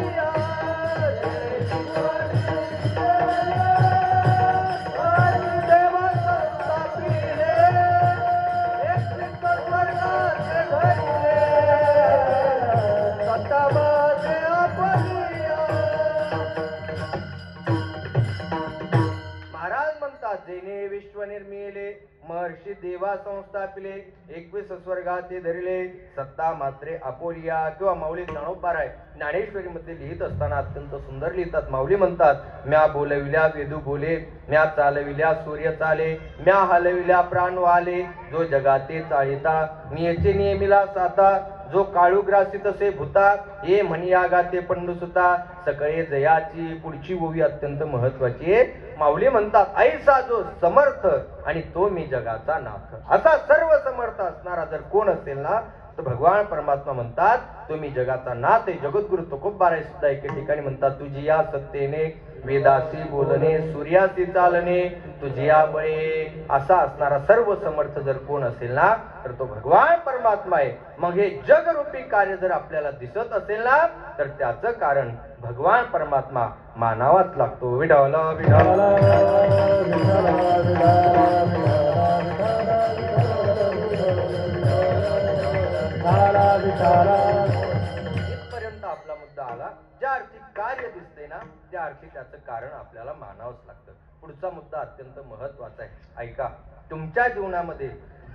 जेने विश्व निर्मिले महर्षी देवा संस्थापिले, 21 स्वर्गाचे धरिले, सत्ता मात्रे अपोलिया. किंवा माऊली ज्ञानोपार आहे, ज्ञानेश्वरी मध्ये लिहित असताना अत्यंत सुंदर लिहितात. माऊली म्हणतात, म्या बोलविल्या वेदू बोले, म्या चालविल्या सूर्य चाले, म्या हलविल्या प्राण वाले, जो जगाते चाळिता, मी याचे नियमिला साता, जो काळू ग्रासी तसे भूता, ये म्हणिया गाते पंडुसुता, सकळे जयाची. पुढची ओवी अत्यंत महत्वाची आहे. माऊली म्हणतात, ऐसा जो समर्थ आणि तो मी जगाचा नाथ. असा सर्व समर्थ असणारा जर कोण असेल ना, तर भगवान परमात्मा म्हणतात, तो मी जगाचा नाथ आहे. जगद्गुरु तुकोबाराय सुद्धा एके ठिकाणी म्हणतात, तुझी या सत्तेने वेदासी बोलणे, सूर्यासी चालणे, तुझी या बळे. असा असणारा सर्व समर्थ जर कोण असेल ना, तर तो भगवान परमात्मा आहे. मग हे जगरूपी कार्य जर आपल्याला दिसत असेल ना, तर त्याचं कारण भगवान परमात्मा मानावाच लागतो. विठ्ठल विठ्ठल इथपर्यंत आपला मुद्दा आला. ज्या अर्थी कार्य दिसते ना, त्या अर्थी त्याचं कारण आपल्याला मानावंच लागतं. पुढचा मुद्दा अत्यंत महत्वाचा आहे, ऐका. तुमच्या जीवनामध्ये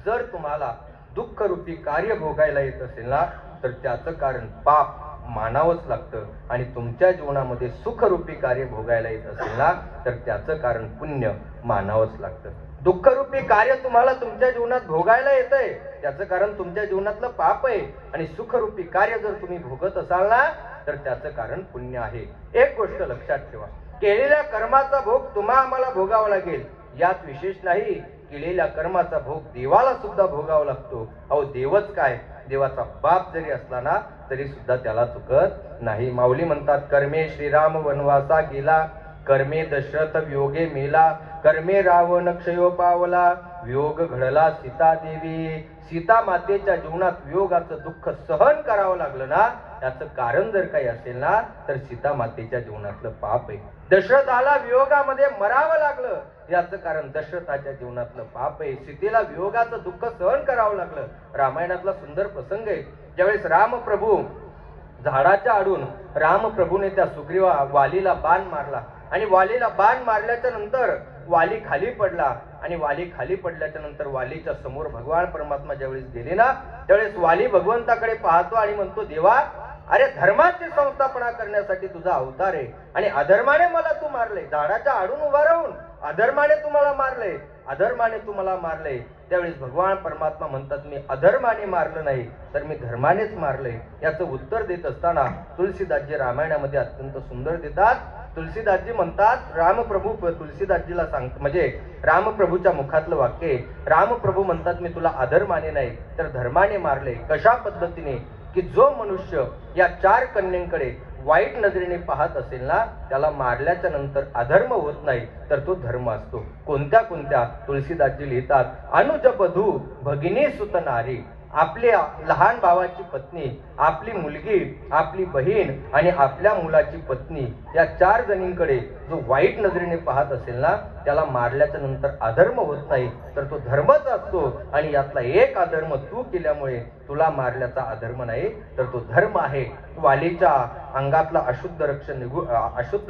जर तुम्हाला दुःख रूपी कार्य भोगायला येत असेल ना, तर त्याचं कारण पाप मानावंच लागतं. आणि तुमच्या जीवनामध्ये सुखरूपी कार्य भोगायला येत असेल ना, तर त्याचं कारण पुण्य मानावंच लागतं. दुःखरूपी कार्य तुम्हाला तुमच्या जीवनात भोगायला येतंय, त्याचं कारण तुमच्या जीवनातलं पाप आहे. आणि सुखरूपी कार्य जर तुम्ही भोगत असाल ना, तर त्याचं कारण पुण्य आहे. एक गोष्ट लक्षात ठेवा, केलेल्या कर्माचा भोग तुम्हा आम्हाला भोगावा लागेल यात विशेष नाही. केलेल्या कर्माचा भोग देवाला सुद्धा भोगावा लागतो. अहो देवच काय, देवाचा बाप जरी असला ना, तरी सुद्धा त्याला चुकत नाही. माऊली म्हणतात, कर्मे श्रीराम वनवासा गेला, कर्मे दशरथ वियोगे मेला, कर्मे रावण क्षयो पावला, वियोग घडला सीता देवी. सीता मातेच्या जीवनात वियोगाचं दुःख सहन करावं लागलं ना, त्याचं कारण जर काही असेल ना, तर सीता मातेच्या जीवनातलं पाप आहे. दशरथाला वियोगामध्ये मरावं लागलं, याचं कारण दशरथाच्या जीवनातलं पाप आहे. सीतेला वियोगाचं दुःख सहन करावं लागलं. रामायणातला सुंदर प्रसंग आहे, ज्यावेळेस रामप्रभू झाडाच्या आडून रामप्रभूने त्या सुग्रीवा वालीला बाण मारला, आणि वालीला बाण मारल्याच्या नंतर वाली खाली पडला, आणि वाली खाली पडल्याच्या नंतर वालीच्या समोर भगवान परमात्मा ज्यावेळेस गेले ना, त्यावेळेस वाली भगवंताकडे पाहतो आणि म्हणतो, देवा, अरे धर्माची संस्थापना करण्यासाठी तुझा अवतार आहे, आणि अधर्माने मला तू मारले. झाडाच्या आडून उभा राहून अधर्माने तुम्हाला मारले, अधर्माने तुम्हाला मारले. त्यावेळेस भगवान परमात्मा म्हणतात, मी अधर्माने मारलं नाही, तर मी धर्मानेच मारले. याचं उत्तर देत असताना तुलसीदासजी रामायणामध्ये अत्यंत सुंदर देतात. तुलसीदासजी म्हणतात, रामप्रभू तुलसीदासजीला सांगतात, म्हणजे रामप्रभूच्या मुखातलं वाक्य, रामप्रभू म्हणतात, मी तुला अधर्माने नाही तर धर्माने मारले. कशा पद्धतीने? की जो मनुष्य या 4 कन्यांकडे वाईट नजरेने पाहत असेल ना, त्याला मारल्याच्या नंतर अधर्म होत नाही, तर तो धर्म असतो. कोणत्या कोणत्या? तुलसीदासजी लिहितात, अनुज बधू भगिनी सुत नारी, आपल्या लहान भावाची पत्नी, आपली मुलगी, आपली बहीण आणि आपल्या मुलाची पत्नी या 4 जणींकडे जो वाईट नजरेने पाहत असेल ना, त्याला मारल्याच्या नंतर अधर्म होत नाही, तर तो धर्मच असतो. आणि यातला एक अधर्म तू केल्यामुळे तुला मारल्याचा अधर्म नाही, तर तो धर्म आहे. वालीच्या अंगातला अशुद्ध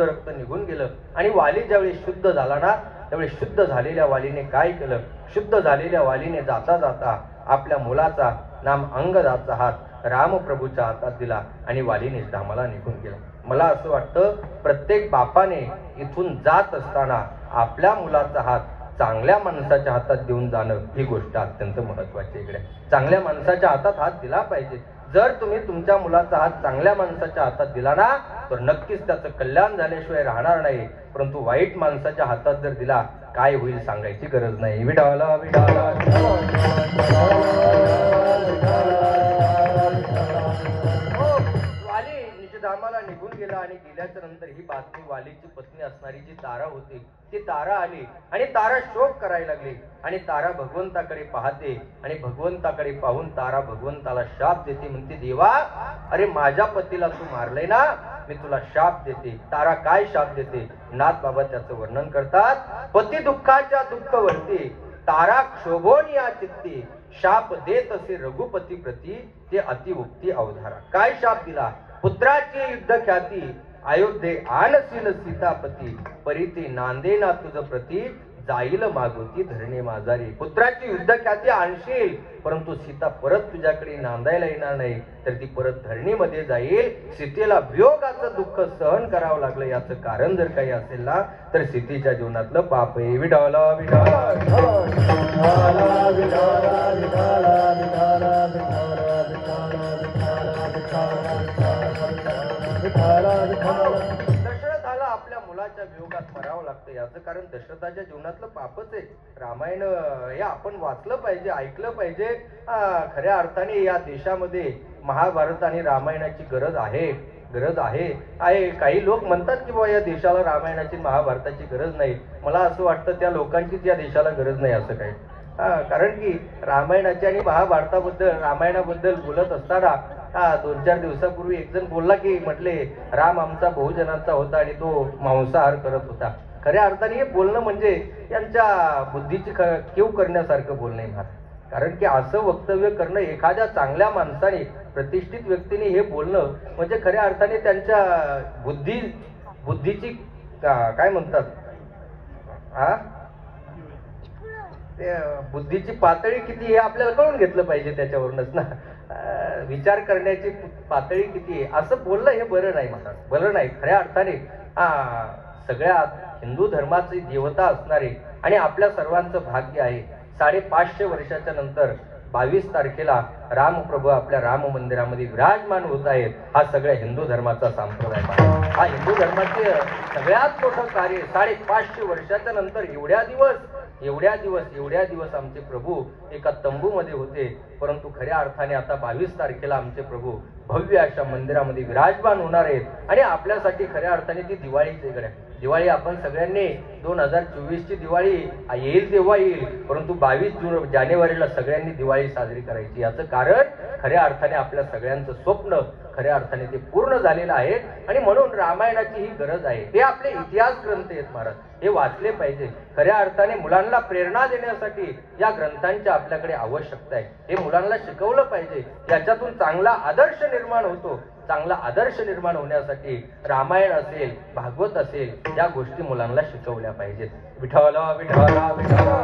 रक्त निघून गेलं आणि वाली ज्यावेळी शुद्ध झाला ना, त्यावेळी शुद्ध झालेल्या वालीने काय केलं? शुद्ध झालेल्या वालीने जाता जाता आपल्या मुलाचा नाम अंगदाचा हात रामप्रभूच्या हातात दिला आणि वालीने धामाला निघून गेला. मला असं वाटतं प्रत्येक बापाने इथून जात असताना आपल्या मुलाचा हात चांगल्या माणसाच्या हातात देऊन जाणं ही गोष्ट अत्यंत महत्वाची आहे. इकडे चांगल्या माणसाच्या हातात हात दिला पाहिजे. जर तुम्ही तुमच्या मुलाचा हात चांगल्या माणसाच्या हातात दिला ना, तर नक्कीच त्याचं कल्याण झाल्याशिवाय राहणार नाही. परंतु वाईट माणसाच्या हातात जर दिला, काय होईल सांगायची गरज नाही. विठाला विठाला वाली निजधामाला निघून गेला आणि गेल्याच्या नंतर ही बातमी वालीची पत्नी असणारी जी तारा होती, ती तारा आली आणि तारा शोक करायला लागली. आणि तारा भगवंताकडे पाहते आणि भगवंताकडे पाहून तारा भगवंताला शाप देते. म्हणते, देवा, अरे माझ्या पतीला तू मारलंय ना, मी तुला शाप देते. तारा काय शाप देते? नाथ बाबा त्याचं वर्णन करतात. पती दुःखाच्या दुःख वरती तारा क्षोभोन या चित्ती, शाप देत असे रघुपती प्रती, ते अतिउक्ती अवधारा. काय शाप दिला? पुत्राची युद्ध ख्याती, अयोध्ये आणशील सीतापती, परिती नांदेना तुझ प्रती, जाईल मागोती धरणे माझारी. पुत्राची युद्ध ख्याती आणशील, परंतु सीता परत तुझ्याकडे नांदायला येणार नाही, तर ती परत धरणीमध्ये जाईल. सीतेला वियोगाचं दुःख सहन करावं लागलं. याचं कारण जर काही असेल ना, तर सीतेच्या जीवनातलं पाप आहे. विठाला विठाला दशरथाला आपल्या मुलाच्या वियोगात मरावं लागतं. याचं कारण दशरथाच्या जीवनातलं पापच आहे. रामायण हे आपण वाचलं पाहिजे, ऐकलं पाहिजे. खऱ्या अर्थाने या देशामध्ये महाभारत आणि रामायणाची गरज आहे. काही लोक म्हणतात की बाबा या देशाला रामायणाची महाभारताची गरज नाही. मला असं वाटतं त्या लोकांचीच या देशाला गरज नाही असं काही. कारण की रामायणाची आणि रामायणाबद्दल बोलत असताना 2-4 दिवसापूर्वी एक जण बोलला की म्हटले राम आमचा बहुजनांचा होता आणि तो मांसाहार करत होता. खऱ्या अर्थाने हे बोलणं म्हणजे यांच्या बुद्धीची कीव करण्यासारखं बोलणं आहे. कारण की असं वक्तव्य करणं एखाद्या चांगल्या माणसाने, प्रतिष्ठित व्यक्तीने हे बोलणं म्हणजे खऱ्या अर्थाने त्यांच्या बुद्धीची काय म्हणतात बुद्धीची पातळी किती हे आपल्याला कळून घेतलं पाहिजे. त्याच्यावरूनच ना विचार करण्याची पातळी किती आहे असं बोलणं हे बरं नाही. मला बरं नाही. खऱ्या अर्थाने सगळ्यात हिंदू धर्माची देवता असणारे आणि आपल्या सर्वांचं भाग्य आहे. 550 वर्षाच्या नंतर 22 तारखेला रामप्रभू आपल्या राम मंदिरामध्ये विराजमान होत आहेत. हा सगळ्या हिंदू धर्माचा संप्रदाय आहे. हा हिंदू धर्माचे सगळ्यात मोठं कार्य. 550 वर्षाच्या नंतर एवढ्या दिवस आमचे प्रभू एका तंबूमध्ये होते. परंतु खऱ्या अर्थाने आता 22 तारखेला आमचे प्रभू भव्य अशा मंदिरामध्ये विराजमान होणार आहेत. आणि आपल्यासाठी खऱ्या अर्थाने ती दिवाळीच वेगळी आहे. दिवाळी आपण सगळ्यांनी 2024ची दिवाळी येईल तेव्हा येईल, परंतु 22 जानेवारीला सगळ्यांनी दिवाळी साजरी करायची. याचं कारण खऱ्या अर्थाने आपल्या सगळ्यांचं स्वप्न खऱ्या अर्थाने ते पूर्ण झालेलं आहे. आणि म्हणून रामायणाची ही गरज आहे. हे आपले इतिहास ग्रंथ आहेत महाराज, हे वाचले पाहिजे. खऱ्या अर्थाने मुलांना प्रेरणा देण्यासाठी या ग्रंथांची आपल्याकडे आवश्यकता आहे. हे मुलांना शिकवलं पाहिजे. याच्यातून चांगला आदर्श निर्माण होतो. चांगला आदर्श निर्माण होण्यासाठी रामायण असेल, भागवत असेल, या गोष्टी मुलांना शिकवल्या पाहिजेत. विठाला विठाला विठाला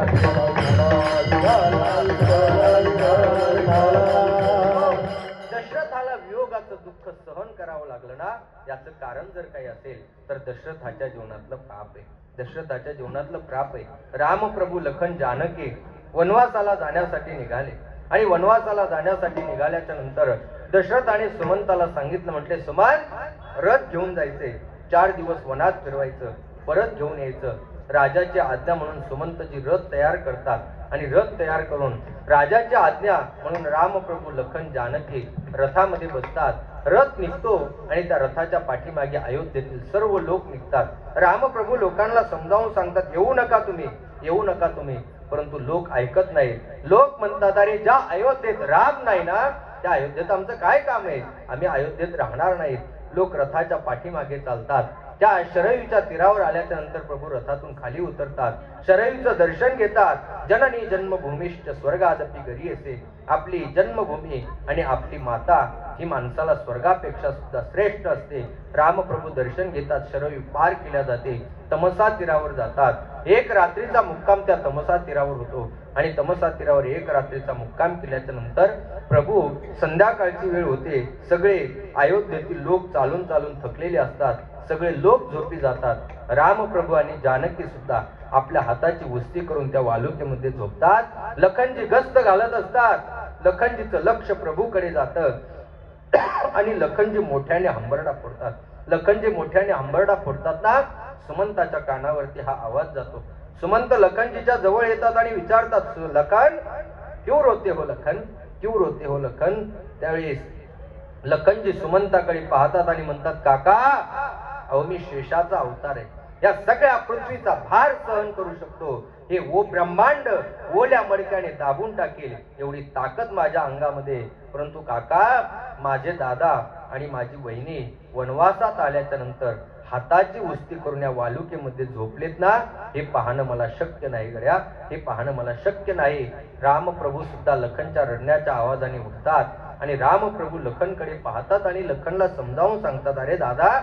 दशरथाला वियोगाचं दुःख सहन करावं लागलं ना, याचं कारण जर काही असेल तर दशरथाच्या जीवनातलं पाप आहे. दशरथाच्या जीवनातलं पाप आहे. रामप्रभू लखन जानकी वनवासाला जाण्यासाठी निघाले आणि वनवासाला जाण्यासाठी निघाल्याच्या नंतर दशरथाने सुमंताला सांगितलं, म्हटले सुमंत, रथ घेऊन जायचे, 4 दिवस वनात फिरवायचं, परत घेऊन यायचं. राजाची आज्ञा म्हणून सुमंतजी रथ तयार करतात आणि रथ तयार करून राजाची आज्ञा म्हणून रामप्रभू लखन जानकी रथामध्ये बसतात. रथ निघतो आणि त्या रथाच्या पाठीमागे अयोध्येतील सर्व लोक निघतात. रामप्रभू लोकांना समजावून सांगतात, येऊ नका तुम्ही. परंतु लोक ऐकत नाही. लोक म्हणतात, अरे ज्या अयोध्येत राम नाही ना त्या अयोध्येत आमचं काय काम आहे, आम्ही अयोध्येत राहणार नाहीत. लोक रथाच्या पाठीमागे चालतात. त्या शरयूच्या तीरावर आल्याच्या नंतर प्रभू रथातून खाली उतरतात. शरयूचं दर्शन घेतात. जननी जन्मभूमीश्च स्वर्गादपि गरीयसे. आपली जन्मभूमी आणि आपली माता ही माणसाला स्वर्गापेक्षा सुद्धा श्रेष्ठ असते. रामप्रभू दर्शन घेतात. शरयू पार केल्या जाते. तमसा तीरावर जातात. एक रात्रीचा मुक्काम त्या तमसा तीरावर होतो आणि तमसा तीरावर एक रात्रीचा मुक्काम केल्याच्या नंतर प्रभू संध्याकाळची वेळ होते. सगळे अयोध्येतील लोक चालून चालून थकलेले असतात. सगळे लोक झोपी जातात. रामप्रभू आणि जानकी सुद्धा आपल्या हाताची उस्ती करून त्या वालुकेमध्ये झोपतात. लखनजी गस्त घालत असतात. लखनजीचं लक्ष प्रभूकडे जातं आणि लखनजी मोठ्याने हंबरडा फोडतात. लखनजी मोठ्याने हंबरडा फोडतात ना, सुमंताच्या कानावरती हा आवाज जातो. सुमंत लखनजीच्या जवळ येतात आणि विचारतात, लखन क्यों रोते हो लखन, क्यों रोते हो लखन. त्यावेळेस लखनजी सुमंताकडे पाहतात आणि म्हणतात, काका अहो मी शेषाचा अवतार आहे. या सगळ्या पृथ्वीचा भार सहन करू शकतो. हे ब्रह्मांड ओल्या मडक्याने दाबून टाकेल एवढी ताकद माझ्या अंगामध्ये. परंतु काका माझे दादा आणि माझी वहिनी वनवासात आल्याच्या नंतर हाताची उस्ती करून या वालुकेमध्ये झोपलेत ना, हे पाहणं मला शक्य नाही गड्या, हे पाहणं मला शक्य नाही. रामप्रभू सुद्धा लखनच्या रडण्याच्या आवाजाने उठतात आणि रामप्रभू लखनकडे पाहतात आणि लखनला समजावून सांगतात, अरे दादा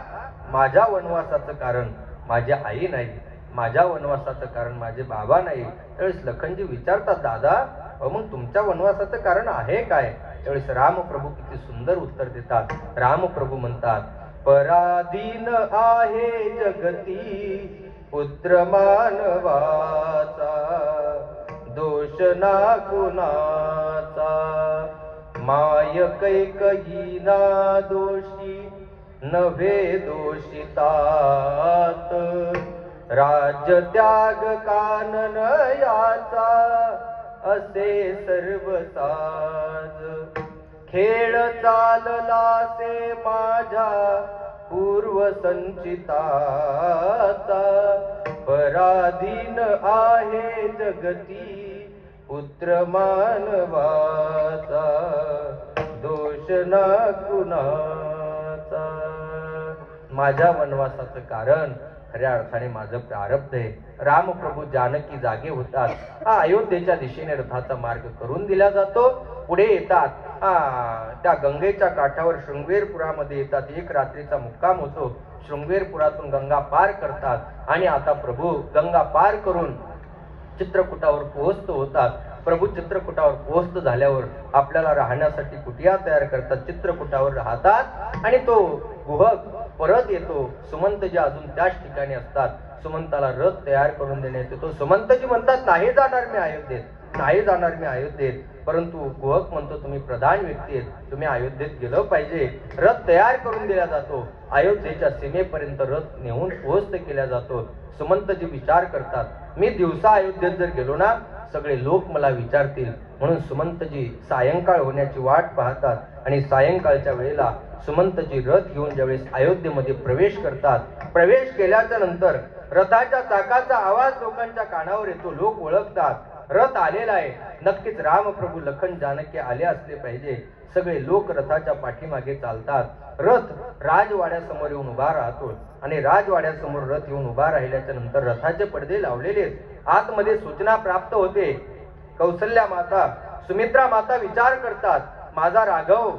माझ्या वनवासाचं कारण माझी आई नाही, माझ्या वनवासाचं कारण माझे बाबा नाही. त्यावेळेस लखनजी विचारतात, दादा मग तुमच्या वनवासाचं कारण आहे काय. त्यावेळेस रामप्रभू किती सुंदर उत्तर देतात. रामप्रभू म्हणतात, पराधीन आहे जगती पुत्र मानवाचा, दोष ना कुणाचा, माय कैकयी ना दोषी नव्हे दोषितात, राज्य त्याग कानन याचा असे सर्व साज, खेळ चाललासे माझ्या पूर्व संचिताचा, पराधीन आहे जगती पुत्र मानवाचा, दोष ना कुणाचा. माझ्या वनवासाचं कारण खऱ्या अर्थाने माझं प्रारब्ध आहे. रामप्रभू जानकी जागे होतात. अयोध्येच्या दिशेने रथाचा मार्ग करून दिला जातो. पुढे येतात त्या गंगेच्या काठावर शृंगवेरपुरामध्ये येतात. एक रात्रीचा मुक्काम होतो. शृंगवेरपुरातून गंगा पार करतात आणि आता प्रभू गंगा पार करून चित्रकूटावर पोहोचत होतात. प्रभू चित्रकूटावर पोहोचत झाल्यावर आपल्याला राहण्यासाठी कुटिया तयार करतात. चित्रकूटावर राहतात आणि तो गुहक परत येतो. सुमंतजी अजून त्याच ठिकाणी असतात. सुमंताला रथ तयार करून देण्यात येतो. सुमंतजी म्हणतात, नाही जाणार मी अयोध्येत, नाही जाणार मी अयोध्येत. परंतु गुहक म्हणतो, तुम्ही प्रधान व्यक्ती आहेत, तुम्ही अयोध्येत गेलं पाहिजे. रथ तयार करून दिला जातो. अयोध्येच्या सीमेपर्यंत रथ नेऊन पोहोचत केला जातो. सुमंतजी विचार करतात, मी दिवसा अयोध्येत जर गेलो ना सगळे लोक मला विचारतील. म्हणून सुमंतजी सायंकाळ होण्याची वाट पाहतात आणि सायंकाळच्या वेळेला सुमंतजी रथ घेऊन ज्यावेळेस अयोध्येमध्ये प्रवेश करतात, प्रवेश केल्याच्या नंतर रथाच्या चाकाचा आवाज लोकांच्या कानावर येतो. लोक ओळखतात रथ आलेला आहे. नक्कीच रामप्रभू लखन जानकी आले असले पाहिजे. सगळे लोक रथाच्या पाठीमागे चालतात. रथ राजवाड्यासमोर येऊन उभा राहतो आणि राजवाड्यासमोर रथ येऊन उभा राहिल्याच्या नंतर रथाचे पडदे लावलेले. आतमध्ये सूचना प्राप्त होते. कौसल्या माता, सुमित्रा माता विचार करतात, माझा राघव,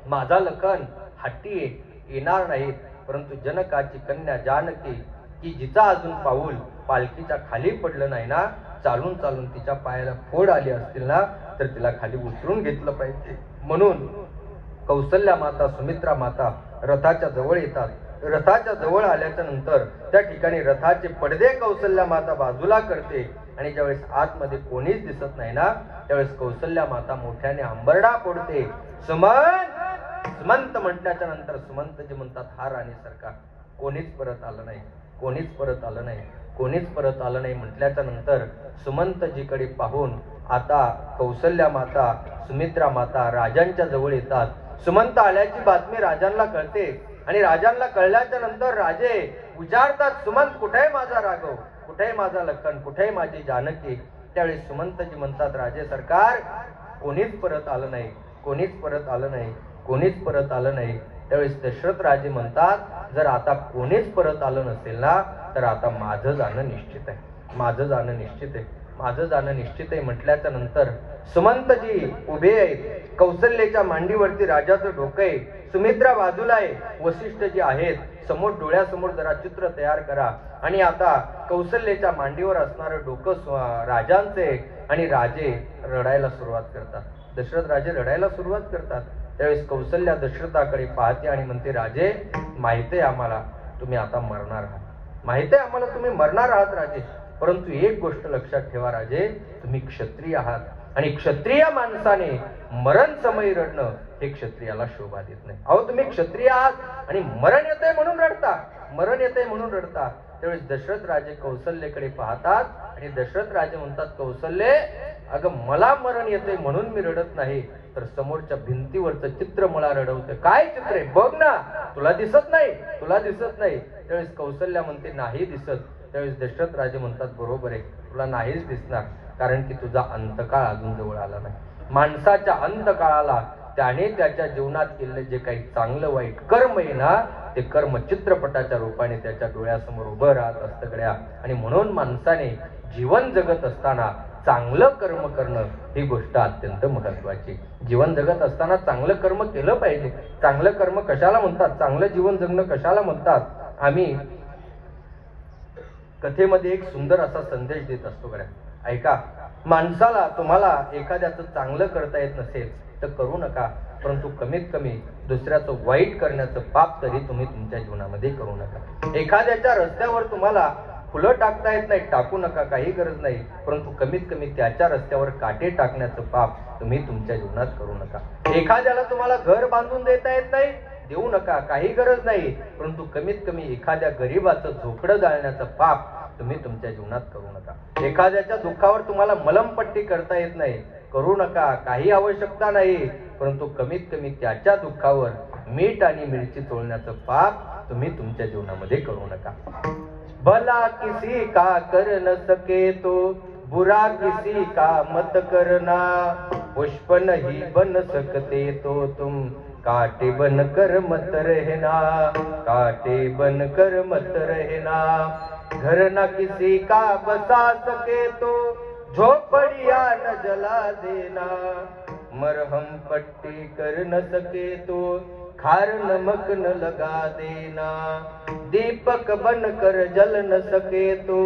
माझा लखन हट्टी येणार नाहीत, परंतु जनकाची कन्या जानकी की जिचा अजून पाऊल पालखीच्या खाली पडलं नाही ना, चालून चालून तिच्या पायाला फोड आली असतील ना, तर तिला खाली उचलून घेतलं पाहिजे. म्हणून कौसल्या माता, सुमित्रा माता रथाच्या जवळ येतात. रथाच्या जवळ आल्याच्या नंतर त्या ठिकाणी रथाचे पडदे कौसल्या माता बाजूला करते आणि ज्यावेळेस आतमध्ये कोणीच दिसत नाही ना, त्यावेळेस कौसल्या माता मोठ्याने हंबरडा फोडते. सुमंत, सुमंत म्हटल्याच्या नंतर सुमंतजी म्हणतात, हा राणी सरकार, कोणीच परत आलं नाही, कोणीच परत आलं नाही, कोणीच परत आलं नाही. म्हटल्याच्या नंतर सुमंतजीकडे पाहून आता कौसल्या माता, सुमित्रा माता राजांच्या जवळ येतात. सुमंत आल्याची बातमी राजांना कळते आणि राजांना कळल्याच्या नंतर राजे विचारतात, सुमंत कुठे माझा राघव, कुठे माझा लखन, कुठे माझी जानकी. त्यावेळी सुमंतजी म्हणतात, राजे सरकार कोणीच परत आलं नाही, कोणीच परत आलं नाही, कोणीच परत आलं नाही. त्यावेळेस दशरथ राजे म्हणतात, जर आता कोणीच परत आलं नसेल ना, तर आता माझं जाणं निश्चित आहे, माझं जाणं निश्चित आहे, माझं जाणं निश्चित आहे. म्हटल्याच्या नंतर सुमंतजी उभे आहेत, कौशल्याच्या मांडीवरती राजाचं डोकं आहे, सुमित्रा बाजूला आहे, वसिष्ठजी आहेत समोर. डोळ्यासमोर जरा चित्र तयार करा. आणि आता कौशल्याच्या मांडीवर असणारं डोकं राजांचे आणि राजे रडायला सुरुवात करतात. दशरथ राजे रडायला सुरुवात करतात. त्यावेळेस कौशल्या दशरथाकडे पाहते आणि म्हणते, राजे माहिती आहे आम्हाला तुम्ही आता मरणार आहात, माहिती आहे आम्हाला तुम्ही मरणार आहात राजे, परंतु एक गोष्ट लक्षात ठेवा राजे, तुम्ही क्षत्रिय आहात आणि क्षत्रिय माणसाने मरण समय रडणं हे क्षत्रियाला शोभा देत नाही. अहो तुम्ही क्षत्रिय आहात आणि मरण येतंय म्हणून रडता, मरण येतंय म्हणून रडता. त्यावेळेस दशरथ राजे कौशल्याकडे पाहतात आणि दशरथ राजे म्हणतात, कौशल्ये अगं मला मरण येतंय म्हणून मी रडत नाही, तर समोरच्या भिंतीवरचं चित्र मला रडवतं. काय चित्र आहे बघ ना, तुला दिसत नाही, तुला दिसत नाही. त्यावेळेस कौशल्या म्हणते, नाही दिसत. त्यावेळेस दशरथ राजे म्हणतात, बरोबर आहे, तुला नाहीच दिसणार, कारण की तुझा अंतकाळ अजून जवळ आला नाही. माणसाच्या अंतकाळाला त्याने त्याच्या जीवनात केलेले जे काही चांगलं वाईट कर्म आहे ना, ते कर्म चित्रपटाच्या रूपाने त्याच्या डोळ्यासमोर उभं राहत असतं गड्या. आणि म्हणून माणसाने जीवन जगत असताना चांगलं कर्म करणं ही गोष्ट अत्यंत महत्वाची. जीवन जगत असताना चांगलं कर्म केलं पाहिजे. चांगलं कर्म कशाला म्हणतात, चांगलं जीवन जगणं कशाला म्हणतात? आम्ही कथेमध्ये एक सुंदर असा संदेश देत असतो गड्या. ऐका, माणसाला तुम्हाला एखाद्याचं चांगलं करता येत नसेल तर करू नका, परंतु कमीत कमी दुसऱ्याचं वाईट करण्याचं पाप तरी तुम्ही तुमच्या जीवनामध्ये करू नका. एखाद्याच्या रस्त्यावर तुम्हाला फुलं टाकता येत नाही, टाकू नका, काही गरज नाही, परंतु कमीत कमी त्याच्या रस्त्यावर काटे टाकण्याचं पाप तुम्ही तुमच्या जीवनात करू नका. एखाद्याला तुम्हाला घर बांधून देता येत नाही, देऊ नका, काही गरज नाही, परंतु कमीत कमी एखाद्या गरीबाचं झोपडं जाळण्याचं पाप तुम्ही तुमच्या जीवनात करू नका. एखाद्याच्या दुःखावर तुम्हाला मलमपट्टी करता येत नाही, करू नका, काही आवश्यकता नाही, परंतु कमीत कमी त्याच्या दुःखावर मीठ आणि मिरची चोळण्याचं पाप तुम्ही तुमच्या जीवनामध्ये करू नका. भला किसी का कर न सके तो बुरा किसी का मत करना, पुष्प नहीं बन सकते तो तुम काटे बन कर मत रहना, काटे बन कर मत रहना. घर न किसी का बसा सके तो झोपड़िया न जला देना, मरहम पट्टी कर न सके तो खार नमक न लगा देना, दीपक बन कर जल न सके तो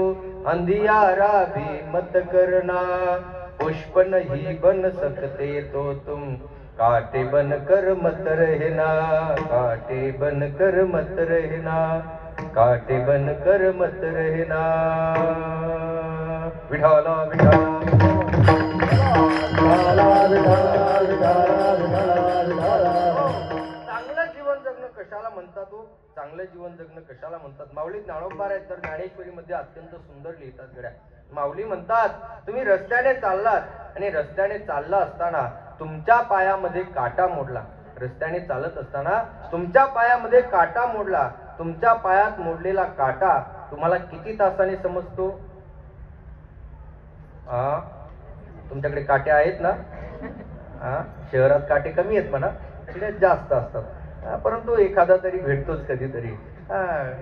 अंधियारा भी मत करना, पुष्प नहीं बन सकते तो तुम काटे बन कर मत रहना, काटे बन कर मत रहना, काटे बन कर मत रहना. विठाला विठाला चांगलं जीवन जगणं कशाला म्हणतात हो? चांगलं जीवन जगणं कशाला म्हणतात? माऊली ज्ञानोबा आहेत तर ज्ञानेश्वरी मध्ये अत्यंत सुंदर लिहितात गड्या. माऊली म्हणतात, तुम्ही रस्त्याने चाललात आणि रस्त्याने चालला असताना तुमच्या पायामध्ये काटा मोडला, रस्त्याने चालत असताना तुमच्या पायामध्ये काटा मोडला, तुमच्या पायात मोडलेला काटा तुम्हाला किती तासाने समजतो? तुमच्याकडे काटे आहेत ना? शहरात काटे कमी आहेत म्हणा, खेड्यात जास्त असतात, परंतु एखादा तरी भेटतोच कधीतरी,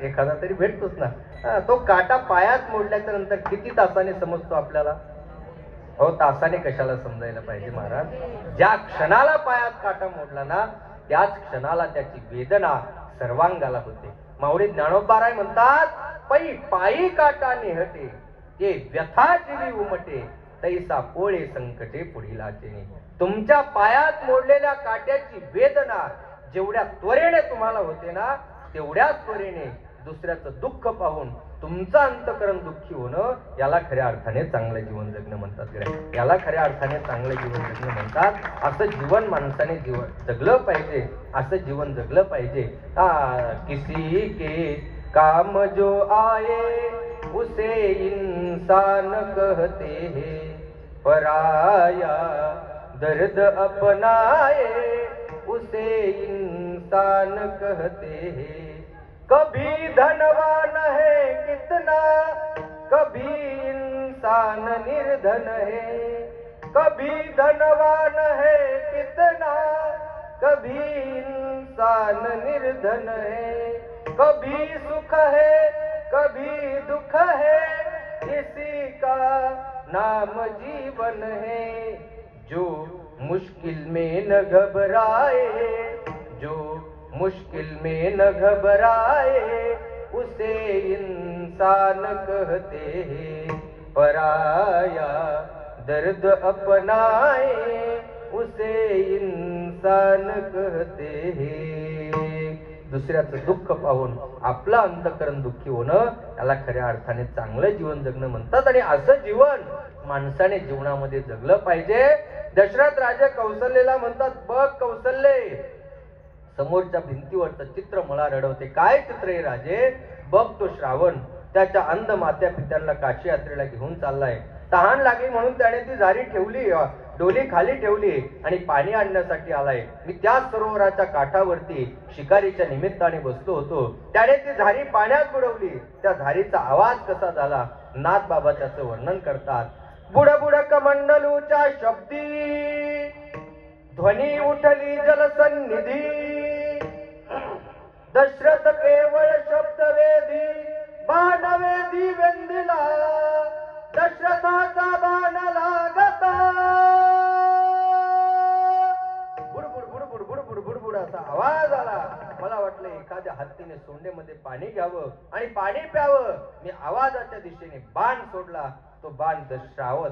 एखादा तरी भेटतोच ना. तो काटा पायात मोडल्याच्या नंतर किती तासाने समजतो आपल्याला? हो, तासाने कशाला समजायला पाहिजे महाराज? ज्या क्षणाला पायात काटा मोडला ना, त्याच क्षणाला त्याची वेदना सर्वांगाला होते. माऊली ज्ञानोबा म्हणतात, पै पायी काटा नेहटे ते व्यथा जीवी उमटे, तैसा पोळे संकटे पुढील आचेने. तुमच्या पायात मोडलेल्या काट्याची वेदना जेवढ्या त्वरेने तुम्हाला होते ना, तेवढ्याच त्वरेने दुसऱ्याचं दुःख पाहून तुमचं अंतकरण दुःखी होणं, याला खऱ्या अर्थाने चांगलं जीवन जगणं म्हणतात. याला खऱ्या अर्थाने चांगलं जीवन जगणं म्हणतात. असं जीवन माणसाने जगलं पाहिजे, असं जीवन जगलं पाहिजे. किसी के काम जो आए उसे इंसान कहते हैं, पराया दर्द अपनाए उसे इंसान कहते हैं. कभी धनवान है कितना, कभी इंसान इंसान निर्धन है, कभी धनवान है कितना, कभी इंसान निर्धन है, कभी सुख है कभी दुख है, इसी का नाम जीवन है। जो मुश्किल में न घबराए, जो मुश्किल में न घबराए, उसे इंसान कहते हैं। पराया दर्द अपनाए, उसे इंसान कहते हैं। दुसऱ्याचं दुःख पाहून आपलं अंतःकरण दुःखी होणं, त्याला खऱ्या अर्थाने चांगलं जीवन जगणं म्हणतात. आणि असं जीवन माणसाने जीवनामध्ये जगलं पाहिजे. दशरथ राजे कौशल्येला म्हणतात, बघ कौशल्ये, समोरच्या भिंतीवरचं चित्र मला रडवते. काय चित्र आहे राजे? बघ तो श्रावण त्याच्या अंध मात्या पित्यांना काशी यात्रेला घेऊन चाललाय. तहान लागली म्हणून त्याने ती झारी ठेवली, डोली खाली ठेवली आणि पाणी आणण्यासाठी आलाय. मी त्याच सरोवराच्या काठावरती शिकारीच्या निमित्ताने बसलो होतो. त्याने ती झारी पाण्यात बुडवली. त्या झारीचा आवाज कसा झाला, नाथ बाबा त्याचं वर्णन करतात. बुड बुडक मंडलूच्या शब्दी, ध्वनी उठली जलसन्निधी. दशरथ केवळ शब्दवेदी, बाणवेदी वेंदिला. दशरथाचा बाण लागता, बुडबुड बुडबुड बुडबुड बुडबुड असा आवाज आला. मला वाटलं एखाद्या हत्तीने सोंडेमध्ये पाणी घ्यावं आणि पाणी प्यावं. मी आवाजाच्या दिशेने बाण सोडला. तो बाण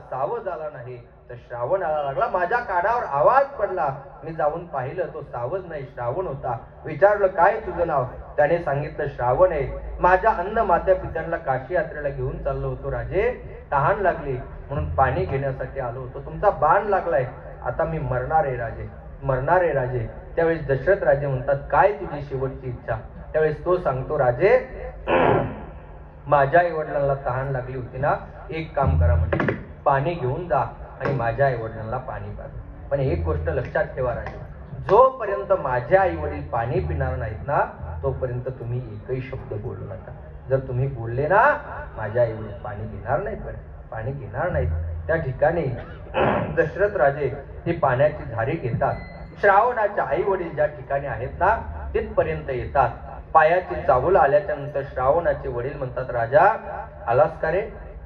सावध झाला नाही, तर श्रावणाला लागला. माझ्या कानावर आवाज पडला. मी जाऊन पाहिलं, तो सावध नाही, श्रावण होता. विचारलं, काय तुझं नाव? त्याने सांगितलं, श्रावण आहे. माझ्या अंध मात्या पित्यांना काशी यात्रेला घेऊन चाललो होतो राजे. तहान लागली म्हणून पाणी घेण्यासाठी आलो होतो. तुमचा बाण लागलाय, आता मी मरणार आहे राजे, मरणार आहे राजे. त्यावेळेस दशरथ राजे म्हणतात, काय तुझी शेवटची इच्छा? त्यावेळेस तो सांगतो, राजे माझ्या आई वडिलांना तहान लागली होती ना, एक काम करा, म्हणजे पाणी घेऊन जा आणि माझ्या आई वडिलांना पाणी पाजा. पण एक गोष्ट लक्षात ठेवा राजे, जोपर्यंत माझे आई वडील पाणी पिणार नाहीत ना, तोपर्यंत तुम्ही एकही शब्द बोलू नका. जर तुम्ही बोलले ना, माझ्या आई वडील पाणी घेणार नाहीत, पाणी घेणार नाहीत. त्या ठिकाणी दशरथ राजे ती पाण्याची झारी घेतात. श्रावणाच्या आई वडील ज्या ठिकाणी आहेत ना, तिथपर्यंत येतात. पायाची चाहूल आल्याच्या नंतर श्रावणाचे वडील म्हणतात, राजा आलास का रे?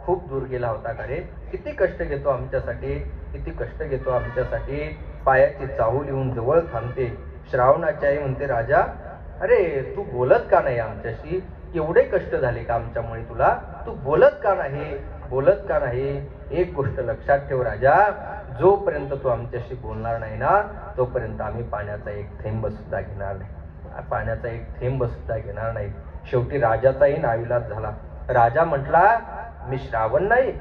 खूप दूर गेला होता का रे? किती कष्ट घेतो आमच्यासाठी, किती कष्ट घेतो आमच्यासाठी. पायाची चाहूल येऊन जवळ थांबते. श्रावणाची आई म्हणते, राजा अरे तू बोलत का नाही आमच्याशी? एवढे कष्ट झाले का आमच्यामुळे तुला? तू बोलत का नाही, बोलत का नाही? एक गोष्ट लक्षात ठेव राजा, जोपर्यंत तू आमच्याशी बोलणार नाही ना, तोपर्यंत आम्ही पाण्याचा एक थेंब सुद्धा घेणार नाही, पाण्याचा एक थेंब सुद्धा घेणार नाही. शेवटी राजाचाही नाविलाज झाला. राजा म्हटला, मी श्रावण नाही,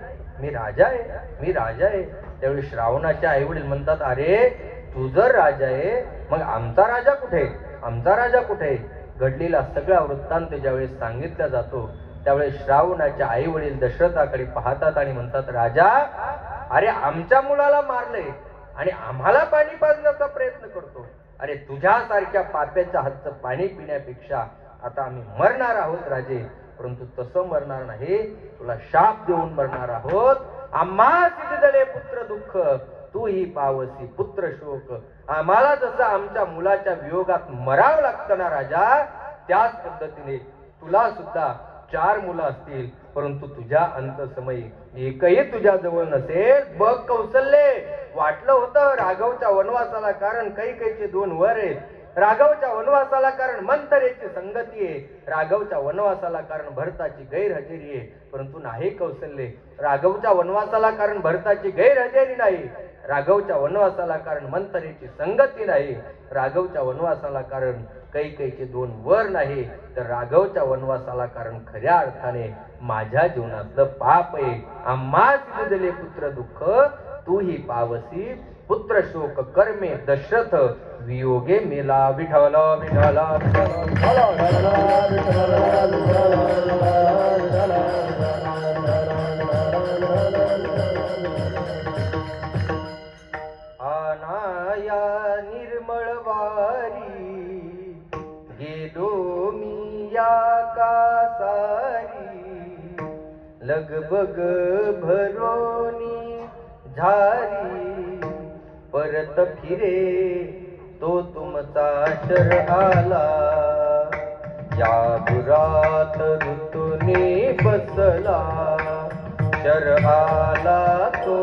मी राजा आहे, मी राजा आहे. त्यावेळी श्रावणाचे आई वडील म्हणतात, अरे तू जर राजा आहे, मग आमचा राजा कुठे? आमचा राजा कुठे? घडलेला सगळा वृत्तांत ज्यावेळेस सांगितला जातो, त्यावेळेस श्रावणाचे आई वडील दशरथाकडे पाहतात आणि म्हणतात, राजा अरे आमच्या मुलाला मारले आणि आम्हाला पाणी पाजण्याचा प्रयत्न करतो. अरे तुझ्यासारख्या पाप्याच्या हातचं पाणी पिण्यापेक्षा आता आम्ही मरणार आहोत राजे. परंतु तसं मरणार नाही, तुला शाप देऊन मरणार आहोत. आम्हा सिद्धले पुत्र दुःख, तू ही पावसी पुत्र शोक. आम्हाला जसं आमच्या मुलाच्या वियोगात मरावं लागतं ना राजा, त्याच पद्धतीने तुला सुद्धा 4 मुलं असतील, परंतु तुझ्या अंतसमयी एकही तुझ्या जवळ नसेल. बघ कौशल्ये, वाटलं होतं राघवच्या वनवासाला कारण कैकेयीचे 2 वर आहेत, राघवच्या वनवासाला कारण मंथरेची संगती आहे, राघवच्या वनवासाला कारण भरताची गैरहजेरी आहे. परंतु नाही कौशल्ये, राघवच्या वनवासाला कारण भरताची गैरहजेरी नाही, राघवच्या वनवासाला कारण मंथरेची संगती नाही, राघवच्या वनवासाला कारण कैकेयीचे 2 वर नाही, तर राघवच्या वनवासाला कारण खऱ्या अर्थाने माझ्या जीवनातलं पाप आहे. आम्हा दिले पुत्र दुःख, तू ही पावसी पुत्र शोक. कर्मे दशरथ वियोगे मेला. विठ्ठल विठ्ठल आनाया निर्मळ वारी, गेलो मी या कासारी. लगबग भरोनी झारी परत फिरे तो तुमचा शर आला या बुरात ऋतूने बसला शर आला तो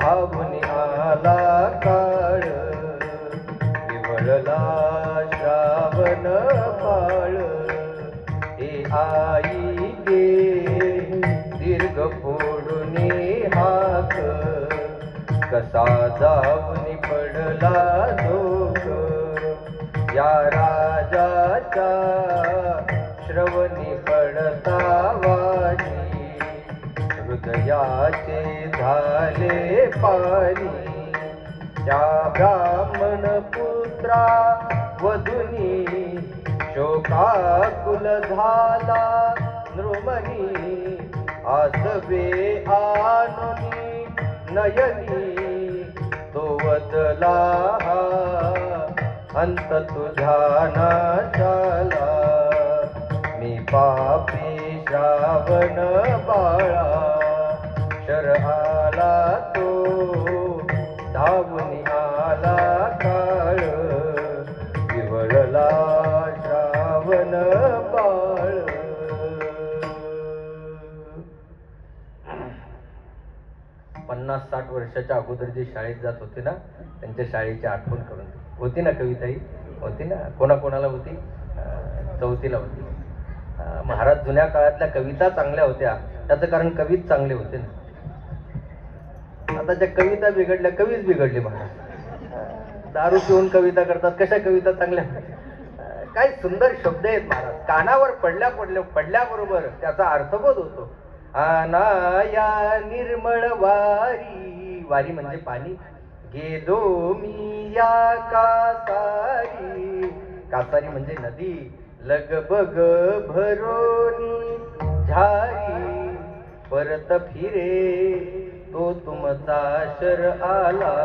धावून आला काळ विवळला श्रावण पाळ हे आई गे दीर्घ फोडून हाक कसा जाऊन पडला धोक या राजाच्या श्रवणी पडता वाणी हृदयाचे झाले पाणी त्या ब्राह्मण पुत्रा वधुनी शोकाकुल झाला नृमणी आसवे आनुनी नयनी तो वदला अंत तुझ्या नाशाला मी पापी श्रावण बाळा शर आला तो धावून आला काळ विवळला श्रावण बाळ. 50-60 वर्षाच्या अगोदर जे शाळेत जात होते ना त्यांच्या शाळेची आठवण करून होती ना कविताई होती ना कोणाकोणाला होती 4थीला होती. महाराज जुन्या काळातल्या कविता चांगल्या होत्या त्याचं कारण कवीच चांगले होते ना. आता ज्या कविता बिघडल्या कवीच बिघडले महाराज. दारू पिऊन कविता करतात कशा कविता चांगल्या काय सुंदर शब्द आहेत महाराज कानावर पडल्याबरोबर त्याचा अर्थबोध होतो. आनाया निर्मळ वारी वारी म्हणजे पाणी गेलो मी या कासारी कासारी म्हणजे नदी लगबग भरोनी झारी परत फिरे तो तुमचा शर आला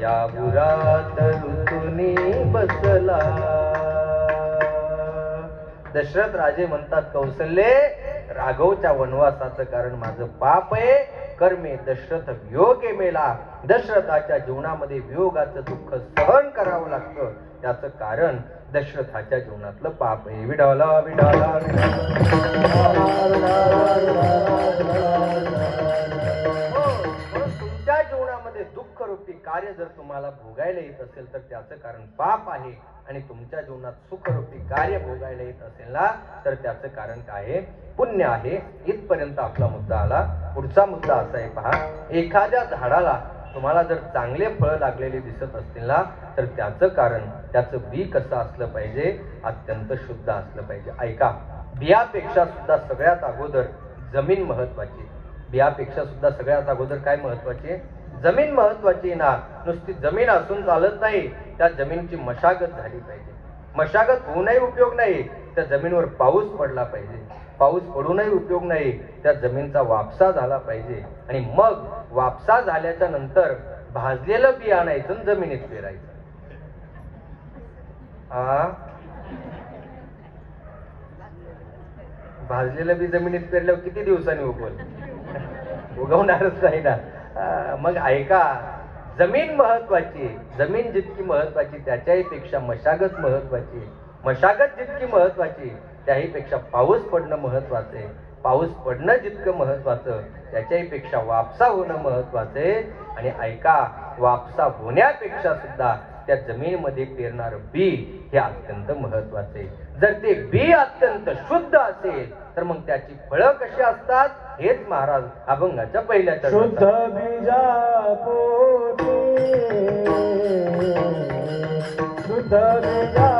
या बुरात ऋतूने बसला. दशरथ राजे म्हणतात कौसल्ये राघवच्या वनवासाचं कारण माझं पाप आहे कर्मे दशरथ वियोगे मेला. दशरथाच्या जीवनामध्ये वियोगाचं दुःख सहन करावं लागतं त्याचं कारण दशरथाच्या जीवनातलं पाप आहे. विडाला विडाला तुमच्या जीवनामध्ये दुःख रूपी कार्य जर तुम्हाला भोगायला येत असेल तर त्याचं कारण पाप आहे आणि तुमच्या जीवनात सुखरूपी कार्य भोगायला येत असेल ना तर त्याचं कारण काय आहे पुण्य आहे. इथपर्यंत आपला मुद्दा आला. पुढचा मुद्दा असा आहे पहा एखाद्या झाडाला तुम्हाला जर चांगले फळ लागलेले दिसत असतील ना तर त्याचं कारण त्याचं बी कसं असलं पाहिजे अत्यंत शुद्ध असलं पाहिजे. ऐका बियापेक्षा सुद्धा सगळ्यात अगोदर जमीन महत्वाची. बियापेक्षा सुद्धा सगळ्यात अगोदर काय महत्वाची जमीन महत्वाची ना. नुसती जमीन असून चालत नाही त्या जमीनची मशागत झाली पाहिजे. मशागत होऊनही उपयोग नाही त्या जमीनवर पाऊस पडला पाहिजे. पाऊस पडूनही उपयोग नाही त्या जमीनचा वापसा झाला पाहिजे आणि मग वापसा झाल्याच्या नंतर भाजलेलं बी आणायचं जमिनीत पेरायचं. भाजलेलं बी जमिनीत पेरल्यावर किती दिवसांनी उगवणारच नाही ना. मग ऐका जमीन महत्वाची जमीन जितकी महत्वाची त्याच्याही पेक्षा मशागत महत्वाची. मशागत जितकी महत्वाची त्याही पेक्षा पाऊस पडणं महत्वाचं आहे. पाऊस पडणं जितकं महत्वाचं त्याच्याही पेक्षा वापसा होणं महत्वाचं आहे. आणि ऐका वापसा होण्यापेक्षा सुद्धा त्या जमिनीमध्ये पेरणार बी हे अत्यंत महत्वाचे आहे. जर ते बी अत्यंत शुद्ध असेल तर मग त्याची फळं कशी असतात हेच महाराज अभंगाच्या पहिल्या शुद्ध बीजा पोटी शुद्ध बीजा